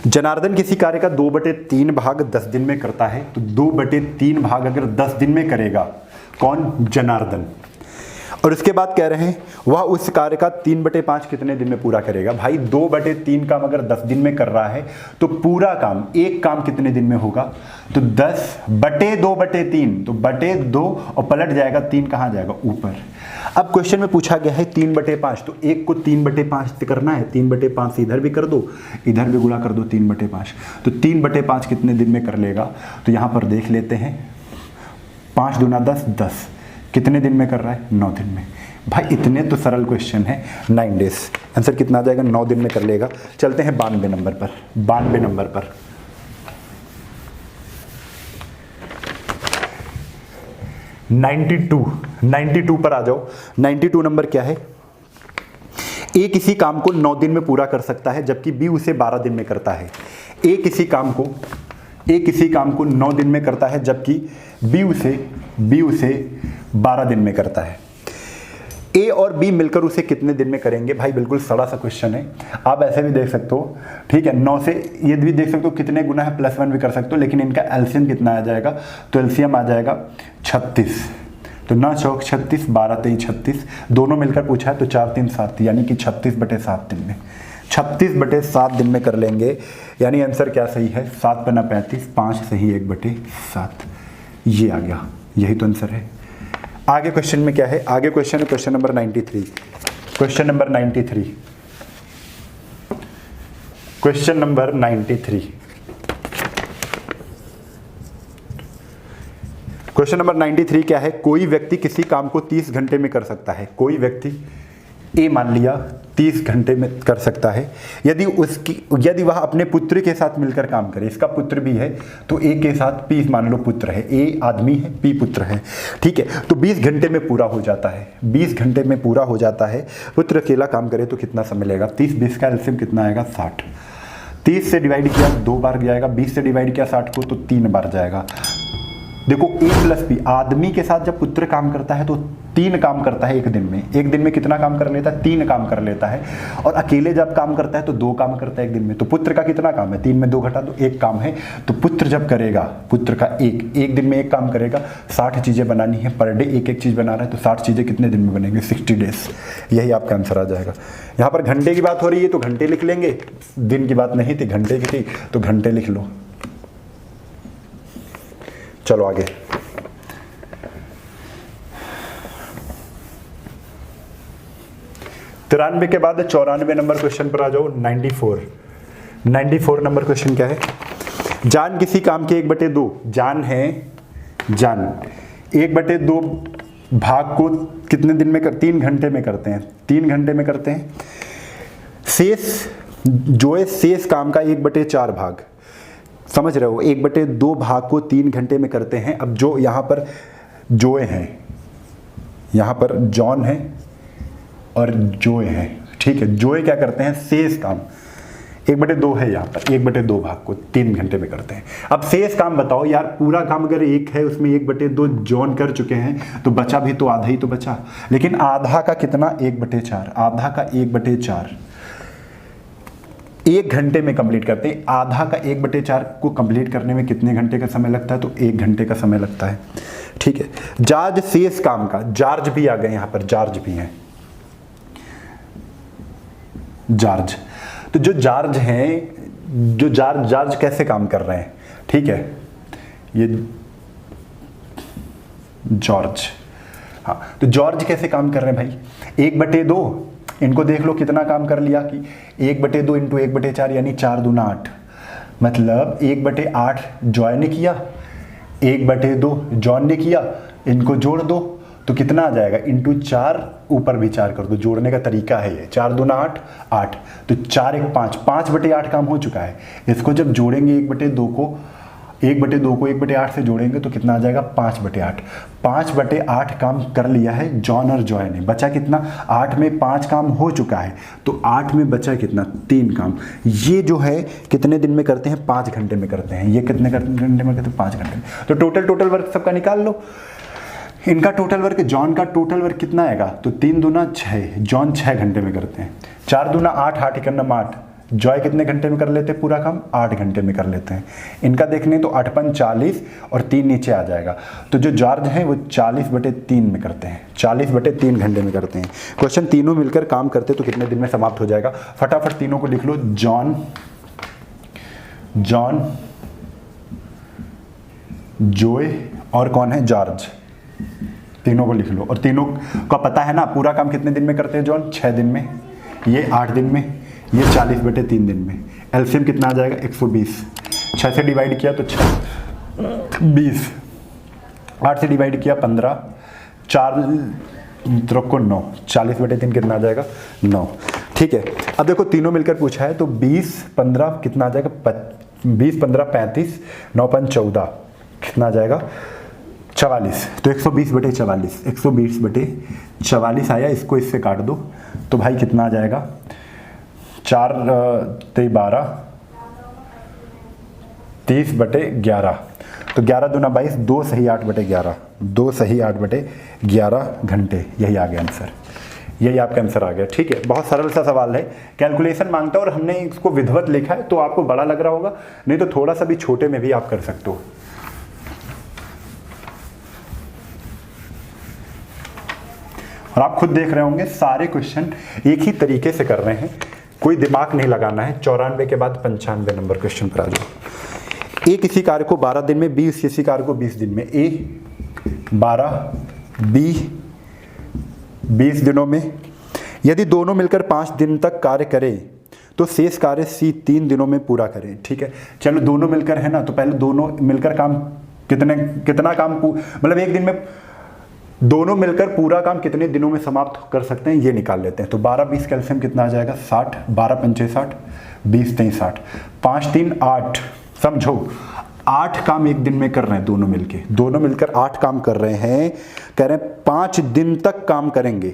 A: जनार्दन किसी कार्य का 2/3 भाग 10 दिन में करता है। तो 2/3 भाग अगर 10 दिन में करेगा, कौन, जनार्दन, और उसके बाद कह रहे हैं वह उस कार्य का 3/5 कितने दिन में पूरा करेगा। भाई 2/3 काम अगर 10 दिन में कर रहा है तो पूरा काम, एक काम कितने दिन में होगा, तो 10/2/3, तो बटे 2 और पलट जाएगा 3, कहाँ जाएगा, ऊपर। अब क्वेश्चन में पूछा गया है 3/5, तो एक को 3/5 से करना है। 3/5 से इधर भी कर दो, इधर भी गुणा कर दो 3/5, तो 3/5 कितने दिन में कर लेगा, तो यहां पर देख लेते हैं। 5 दूना 10, 10 कितने दिन में कर रहा है, 9 दिन में। भाई इतने तो सरल क्वेश्चन है, 9 डेज। आंसर कितना आ जाएगा, 9 दिन में कर लेगा। चलते हैं 92 नंबर पर। 92 नंबर पर 92 पर आ जाओ। 92 नंबर क्या है, ए किसी काम को 9 दिन में पूरा कर सकता है, जबकि बी उसे 12 दिन में करता है। ए किसी काम को 9 दिन में करता है, जबकि बी उसे 12 दिन में करता है। ए और बी मिलकर उसे कितने दिन में करेंगे। भाई बिल्कुल सड़ा सा क्वेश्चन है, आप ऐसे भी देख सकते हो। ठीक है, 9 से ये भी देख सकते हो कितने गुना है, +1 भी कर सकते हो, लेकिन इनका एलसीएम कितना आ जाएगा, तो एलसीएम आ जाएगा 36। तो 9 चौक 36, 12 23 36, दोनों मिलकर पूछा है तो 4 3 7, यानी कि 36/7 दिन में। 36/7 दिन में कर लेंगे, यानी आंसर क्या सही है, 7 पन्ना 35, 5 सही 1/7, ये आ गया, यही तो आंसर है। आगे क्वेश्चन में क्या है, आगे क्वेश्चन है question number 93। Question number 93, question number 93, question number 93 क्या है, कोई व्यक्ति किसी काम को 30 घंटे में कर सकता है। कोई व्यक्ति ए मान लिया 30 घंटे में कर सकता है, यदि वह अपने पुत्र के साथ मिलकर काम करे। इसका पुत्र भी है, तो ए के साथ पी मान लो पुत्र है, ए आदमी है, पी पुत्र है। ठीक है, तो 20 घंटे में पूरा हो जाता है। 20 घंटे में पूरा हो जाता है। पुत्र अकेला काम करे तो कितना समय लगेगा, 30-20 का एलसीएम कितना आएगा, 60। 30 से डिवाइड किया 2 बार जाएगा, 20 से डिवाइड किया 60 को तो 3 बार जाएगा। देखो A प्लस बी, आदमी के साथ जब पुत्र काम करता है तो 3 काम करता है एक दिन में। एक दिन में कितना काम कर लेता है? 3 काम कर लेता है। और अकेले जब काम करता है तो 2 काम करता है एक दिन में। तो पुत्र का कितना काम है? 3 में 2 घटा दो, 1 काम है। तो पुत्र जब करेगा, पुत्र का एक दिन में 1 काम करेगा, 60 चीज़ें बनानी है पर डे, एक चीज़ बना रहा है, तो 60 चीज़ें कितने दिन में बनेंगे? 60 डेज। यही आपका आंसर आ जाएगा। यहाँ पर घंटे की बात हो रही है तो घंटे लिख लेंगे, दिन की बात नहीं थी, घंटे की थी तो घंटे लिख लो। चलो आगे। तिरानवे के बाद 94 नंबर क्वेश्चन पर आ जाओ। 94 नंबर क्वेश्चन क्या है? जान किसी काम के 1/2, जान है, जान 1/2 भाग को कितने दिन में 3 घंटे में करते हैं? 3 घंटे में करते हैं। शेष जो है शेष काम का 1/4 भाग, समझ रहे हो? 1/2 भाग को 3 घंटे में करते हैं। अब जो यहाँ पर जोए हैं, यहाँ पर जॉन है और जोए हैं, ठीक है। जोए क्या करते हैं? शेष काम 1/2 है, यहाँ पर 1/2 भाग को 3 घंटे में करते हैं। अब शेष काम बताओ यार, पूरा काम अगर 1 है उसमें 1/2 जॉन कर चुके हैं तो बचा भी तो आधा ही तो बचा। लेकिन आधा का कितना? 1/4, आधा का 1/4 1 घंटे में कंप्लीट करते हैं। आधा का 1/4 को कंप्लीट करने में कितने घंटे का समय लगता है? तो 1 घंटे का समय लगता है, ठीक है। जार्ज शेष काम का, जार्ज भी आ गए यहाँ पर, जार्ज भी हैं, जार्ज। तो जो जार्ज हैं, जो जार्ज कैसे काम कर रहे हैं? ठीक है, ये जॉर्ज, हाँ। तो जॉर्ज कैसे काम कर रहे हैं भाई? 1/2, इनको देख लो कितना काम कर लिया कि 1/2 इंटू 1/4 यानी 4 दूना 8, मतलब 1/8 जॉय ने किया, 1/2 जॉन ने किया, इनको जोड़ दो तो कितना आ जाएगा? इंटू 4, ऊपर भी 4 कर दो। जोड़ने का तरीका है ये, 4 दूना 8, 8 तो 4 1 5, 5/8 काम हो चुका है। इसको जब जोड़ेंगे 1/2 को 1/8 से जोड़ेंगे तो कितना आ जाएगा? 5/8। 5/8 काम कर लिया है जॉन और जॉय ने। बचा कितना? 8 में 5 काम हो चुका है तो 8 में बचा कितना? 3 काम। ये जो है कितने दिन में करते हैं? 5 घंटे में करते हैं। ये कितने घंटे में करते हैं? 5 घंटे में। तो टोटल वर्क सबका निकाल लो। इनका टोटल वर्क, जॉन का टोटल वर्क कितना आएगा? तो 3 दूना 6, जॉन 6 घंटे में करते हैं। 4 दूना 8, 8 इकन्ना 8, जॉय कितने घंटे में कर लेते हैं पूरा काम? 8 घंटे में कर लेते हैं। इनका देखने तो 8 × 40 और 3 नीचे आ जाएगा। तो जो जॉर्ज हैं वो 40/3 में करते हैं, 40/3 घंटे में करते हैं। क्वेश्चन तीनों मिलकर काम करते तो कितने दिन में समाप्त हो जाएगा? फटाफट तीनों को लिख लो। जॉन, जोए और कौन है? जॉर्ज। तीनों को लिख लो। और तीनों का पता है ना पूरा काम कितने दिन में करते हैं जॉन? 6 दिन में, ये 8 दिन में, ये 40/3 दिन में। एलसीएम कितना आ जाएगा? 120। 6 से डिवाइड किया तो 6, 20, 8 से डिवाइड किया 15, 4 को 9, 40/3 कितना आ जाएगा? 9, ठीक है। अब देखो तीनों मिलकर पूछा है तो 20 15 कितना आ जाएगा? 20 15 35, 9 5 14 कितना आ जाएगा? 44। तो 120/44, 120/44 आया। इसको इससे काट दो तो भाई कितना आ जाएगा? 4 3 12, 30/11। तो 11 दूना 22, 2 सही 8/11, 2 सही 8/11 घंटे। यही आ गया आंसर, यही आपका आंसर आ गया, ठीक है। बहुत सरल सा सवाल है, कैलकुलेशन मांगता है और हमने इसको विधिवत लिखा है तो आपको बड़ा लग रहा होगा, नहीं तो थोड़ा सा भी छोटे में भी आप कर सकते हो। और आप खुद देख रहे होंगे सारे क्वेश्चन एक ही तरीके से कर रहे हैं, कोई दिमाग नहीं लगाना है। 94 के बाद 95 नंबर क्वेश्चन पर आ जाओ। ए किसी कार्य को 12 दिन में, बी किसी कार्य को 20 दिन में। ए 12, बी 20 दिनों में। यदि दोनों मिलकर 5 दिन तक कार्य करें तो शेष कार्य सी 3 दिनों में पूरा करें, ठीक है। चलो दोनों मिलकर है ना, तो पहले दोनों मिलकर काम कितना काम, मतलब एक दिन में दोनों मिलकर पूरा काम कितने दिनों में समाप्त कर सकते हैं ये निकाल लेते हैं। तो 12 20 कैल्शियम कितना आ जाएगा? 60, 12 पंचे 60, 20 3 60, 5 3 8। समझो 8 काम एक दिन में कर रहे हैं दोनों मिलकर 8 काम कर रहे हैं। कह रहे हैं 5 दिन तक काम करेंगे,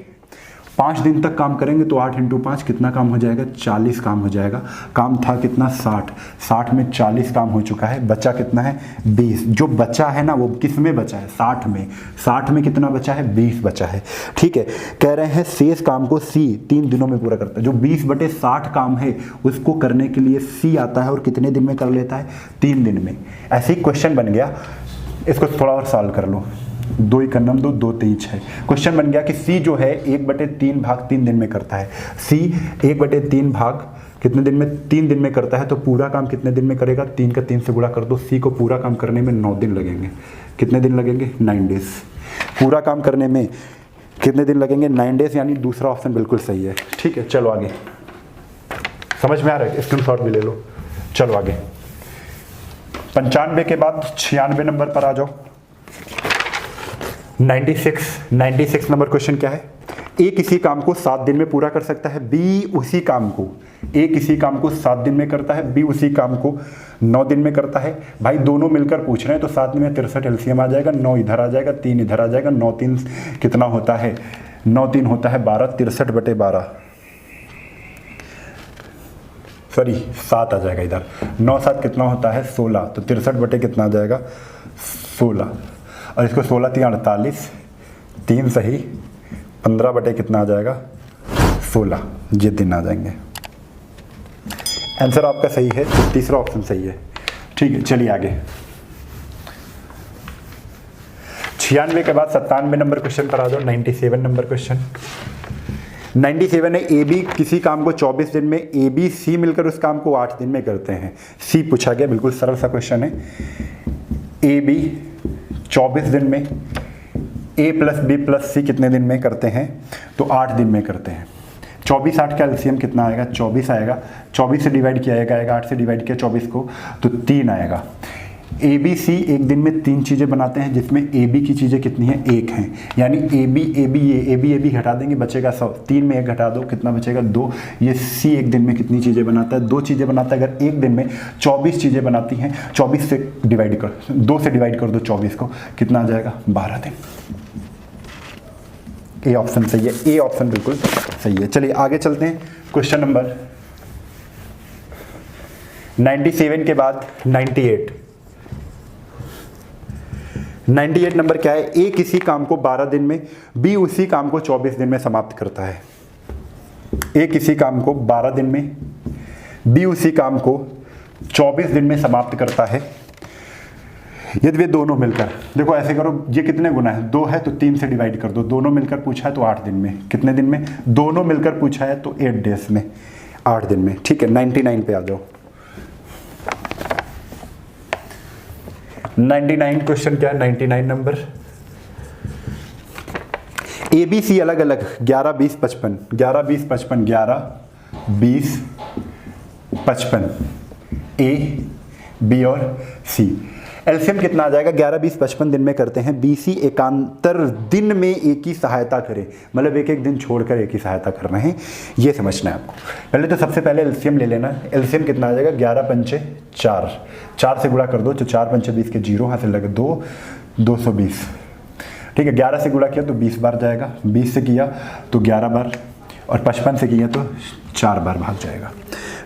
A: 5 दिन तक काम करेंगे तो 8 × 5 कितना काम हो जाएगा, 40 काम हो जाएगा। काम था कितना, 60 में 40 काम हो चुका है, बचा कितना है 20। जो बचा है ना वो किस में बचा है, 60 में कितना बचा है, 20 बचा है। ठीक है, कह रहे हैं शेष काम को सी 3 दिनों में पूरा करता है। जो 20/60 काम है उसको करने के लिए सी आता है और कितने दिन में कर लेता है, 3 दिन में। ऐसे ही क्वेश्चन बन गया, इसको थोड़ा और सॉल्व कर लो। 2 × 9 2, 2 × 3 6। क्वेश्चन बन गया कि सी जो है 1/3 भाग 3 दिन में करता है। सी 1/3 भाग कितने दिन में, 3 दिन में करता है, तो पूरा काम कितने दिन में करेगा, 3 का 3 से गुणा कर दो। सी को पूरा काम करने में 9 दिन लगेंगे। कितने दिन लगेंगे, 9 डेज। पूरा काम करने में कितने दिन लगेंगे, 9 डेज, यानी दूसरा ऑप्शन बिल्कुल सही है। ठीक है, चलो आगे। समझ में आ रहा है, स्क्रीनशॉट भी ले लो। चलो आगे, 95 के बाद 96 नंबर पर आ जाओ। 96 नंबर क्वेश्चन क्या है, ए किसी काम को 7 दिन में पूरा कर सकता है, बी उसी काम को, ए किसी काम को 7 दिन में करता है, बी उसी काम को 9 दिन में करता है। भाई दोनों मिलकर पूछ रहे हैं तो 7 में 63 एलसीएम आ जाएगा, 9 इधर आ जाएगा, 3 इधर आ जाएगा, 9 3 कितना होता है, 9 3 होता है 12, 63/12 सॉरी 7 आ जाएगा इधर, 9 7 कितना होता है 16, तो 63 कितना आ जाएगा 16, और इसको 16 3 48, 3 सही, 15 कितना आ जाएगा 16, ये दिन आ जाएंगे। आंसर आपका सही है, तो तीसरा ऑप्शन सही है। ठीक है, चलिए आगे। 96 के बाद 97 नंबर क्वेश्चन पर आ जाओ। 97 नंबर क्वेश्चन, 97 है, ए बी किसी काम को 24 दिन में, ए बी सी मिलकर उस काम को 8 दिन में करते हैं। सी पूछा गया, बिल्कुल सरल सा क्वेश्चन है। ए बी 24 दिन में, ए प्लस बी प्लस सी कितने दिन में करते हैं, तो 8 दिन में करते हैं। 24 8 का एलसीएम कितना आएगा, 24 आएगा। 24 से डिवाइड किया जाएगा, 8 से डिवाइड किया 24 को, तो 3 आएगा। ए बी सी एक दिन में 3 चीज़ें बनाते हैं, जिसमें ए बी की चीज़ें कितनी हैं, 1 हैं, यानी ए बी हटा देंगे, बचेगा 100, 3 में 1 घटा दो, कितना बचेगा 2। ये सी एक दिन में कितनी चीज़ें बनाता है, 2 चीज़ें बनाता है। अगर एक दिन में 24 चीज़ें बनाती हैं, 24 से डिवाइड कर, 2 से डिवाइड कर दो 24 को, कितना आ जाएगा 12 दिन। ए ऑप्शन सही है, ए ऑप्शन बिल्कुल सही है। चलिए आगे चलते हैं। क्वेश्चन नंबर 97 के बाद 98 नंबर क्या है, ए किसी काम को 12 दिन में, बी उसी काम को 24 दिन में समाप्त करता है। ए किसी काम को 12 दिन में, बी उसी काम को 24 दिन में समाप्त करता है। यदि वे दोनों मिलकर, देखो ऐसे करो, ये कितने गुना है, 2 है तो 3 से डिवाइड कर दो, दोनों मिलकर पूछा है तो 8 दिन में, कितने दिन में, दोनों मिलकर पूछा है तो 8 डेज में, 8 दिन में। ठीक है, 99 पे आ जाओ। 99 क्वेश्चन क्या है, 99 नंबर, ए बी सी अलग अलग 11 20 55, 11 20 55, 11 20 55, ए बी और सी। एलसीएम कितना आ जाएगा, 11 20 55 दिन में करते हैं। बी सी एकांतर दिन में एक की सहायता करे, मतलब एक एक दिन छोड़कर एक की सहायता कर रहे हैं, ये समझना है आपको। पहले तो सबसे पहले एलसीएम ले लेना। एलसीएम कितना आ जाएगा, 11 पंचे 4, 4 से गुणा कर दो, तो 4 पंचे 20 के 0, हाथ से लगे 2, 220। ठीक है, 11 से गुणा किया तो 20 बार जाएगा, 20 से किया तो 11 बार, और 55 से किया तो 4 बार भाग जाएगा।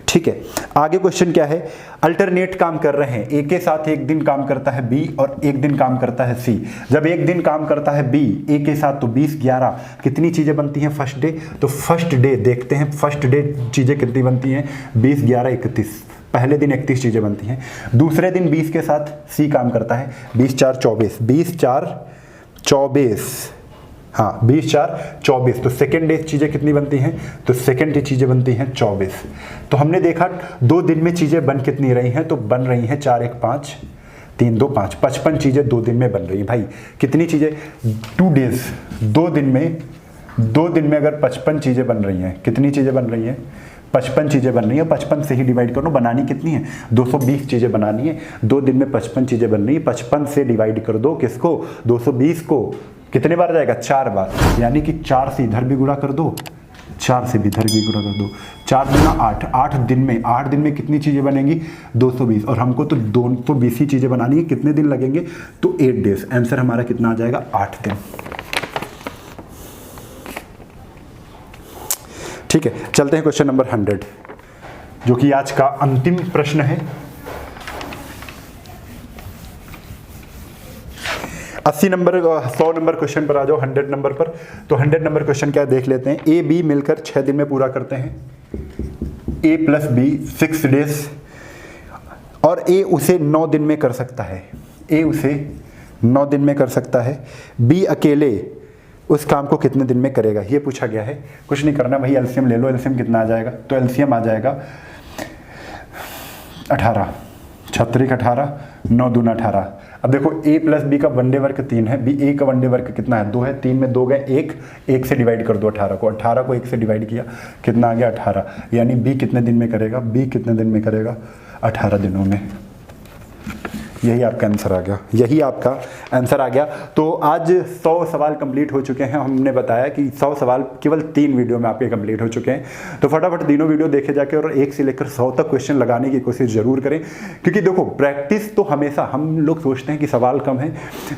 A: ठीक है, आगे क्वेश्चन क्या है, अल्टरनेट काम कर रहे हैं, एक के साथ एक दिन काम करता है बी और एक दिन काम करता है सी। जब एक दिन काम करता है बी ए के साथ, तो 20 11 कितनी चीज़ें बनती हैं फर्स्ट डे, तो फर्स्ट डे देखते हैं, फर्स्ट डे चीज़ें कितनी बनती हैं, 20 11 31, पहले दिन 31 चीज़ें बनती हैं। दूसरे दिन 20 के साथ सी काम करता है, 20 4 24, 20 4 24, हाँ 20 4 24, तो सेकेंड डे चीज़ें कितनी बनती हैं, तो सेकेंड डे चीज़ें बनती हैं 24। तो हमने देखा 2 दिन में चीज़ें बन कितनी रही हैं, तो बन रही हैं 4 1 5 3 2 5, 55 चीज़ें 2 दिन में बन रही हैं। भाई कितनी चीज़ें, 2 डेज, 2 दिन में अगर 55 चीज़ें बन रही हैं, कितनी चीज़ें बन रही हैं, 55 चीज़ें बन रही हैं। 55 से ही डिवाइड करो, बनानी कितनी है, 220 चीज़ें बनानी है। 2 दिन में 55 चीज़ें बन रही है, 55 से डिवाइड कर दो किसको, 220 को, कितने बार जाएगा, 4 बार, यानी कि 4 से इधर भी गुणा कर दो, 4 से भी इधर भी गुणा कर दो, 4 गुना 8, 8 दिन में कितनी चीज़ें बनेंगी, 220, और हमको तो 220 ही चीज़ें बनानी है, कितने दिन लगेंगे, तो 8 डेज। आंसर हमारा कितना आ जाएगा, 8 दिन। ठीक है, चलते हैं क्वेश्चन नंबर 100, जो कि आज का अंतिम प्रश्न है। 80 नंबर 100 नंबर क्वेश्चन पर आ जाओ, 100 नंबर पर। तो 100 नंबर क्वेश्चन क्या देख लेते हैं। ए बी मिलकर 6 दिन में पूरा करते हैं, ए प्लस बी 6 डेज, और ए उसे 9 दिन में कर सकता है। ए उसे 9 दिन में कर सकता है। बी अकेले उस काम को कितने दिन में करेगा, ये पूछा गया है। कुछ नहीं करना भाई, एलसीएम ले लो। एलसीएम कितना आ जाएगा, तो एलसीएम आ जाएगा 18, 36 18, 9 दूना 18। अब देखो ए प्लस बी का वनडे वर्क 3 है, बी ए का वनडे वर्क कितना है, 2 है। 3 में 2 गए, 1 से डिवाइड कर दो 18 को। 18 को 1 से डिवाइड किया, कितना आ गया 18। यानी बी कितने दिन में करेगा, बी कितने दिन में करेगा, 18 दिनों में। यही आपका आंसर आ गया, यही आपका आंसर आ गया। तो आज 100 सवाल कंप्लीट हो चुके हैं। हमने बताया कि 100 सवाल केवल 3 वीडियो में आपके कंप्लीट हो चुके हैं। तो फटाफट तीनों वीडियो देखे जाके और 1 से लेकर 100 तक क्वेश्चन लगाने की कोशिश जरूर करें, क्योंकि देखो प्रैक्टिस तो हमेशा, हम लोग सोचते हैं कि सवाल कम है,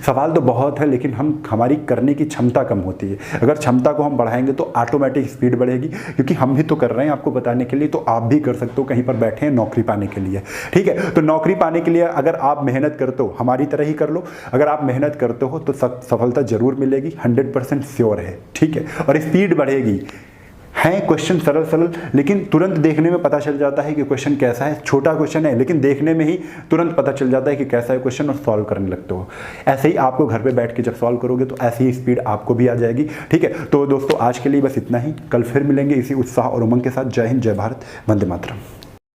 A: सवाल तो बहुत है, लेकिन हमारी करने की क्षमता कम होती है। अगर क्षमता को हम बढ़ाएंगे तो ऑटोमेटिक स्पीड बढ़ेगी, क्योंकि हम भी तो कर रहे हैं आपको बताने के लिए, तो आप भी कर सकते हो। कहीं पर बैठे हैं नौकरी पाने के लिए, ठीक है। तो नौकरी पाने के लिए अगर आप मेहनत करते हो, हमारी तरह ही कर लो। अगर आप मेहनत करते हो तो सफलता जरूर मिलेगी, 100% श्योर है, ठीक है। और स्पीड बढ़ेगी। हैं क्वेश्चन सरल सरल, लेकिन तुरंत देखने में पता चल जाता है कि क्वेश्चन कैसा है। छोटा क्वेश्चन है, लेकिन देखने में ही तुरंत पता चल जाता है कि कैसा है क्वेश्चन, और सॉल्व करने लगते हो। ऐसे ही आपको घर पे बैठ के जब सॉल्व करोगे तो ऐसी ही स्पीड आपको भी आ जाएगी, ठीक है। तो दोस्तों आज के लिए बस इतना ही। कल फिर मिलेंगे इसी उत्साह और उमंग के साथ। जय हिंद, जय भारत, वंदे मातरम।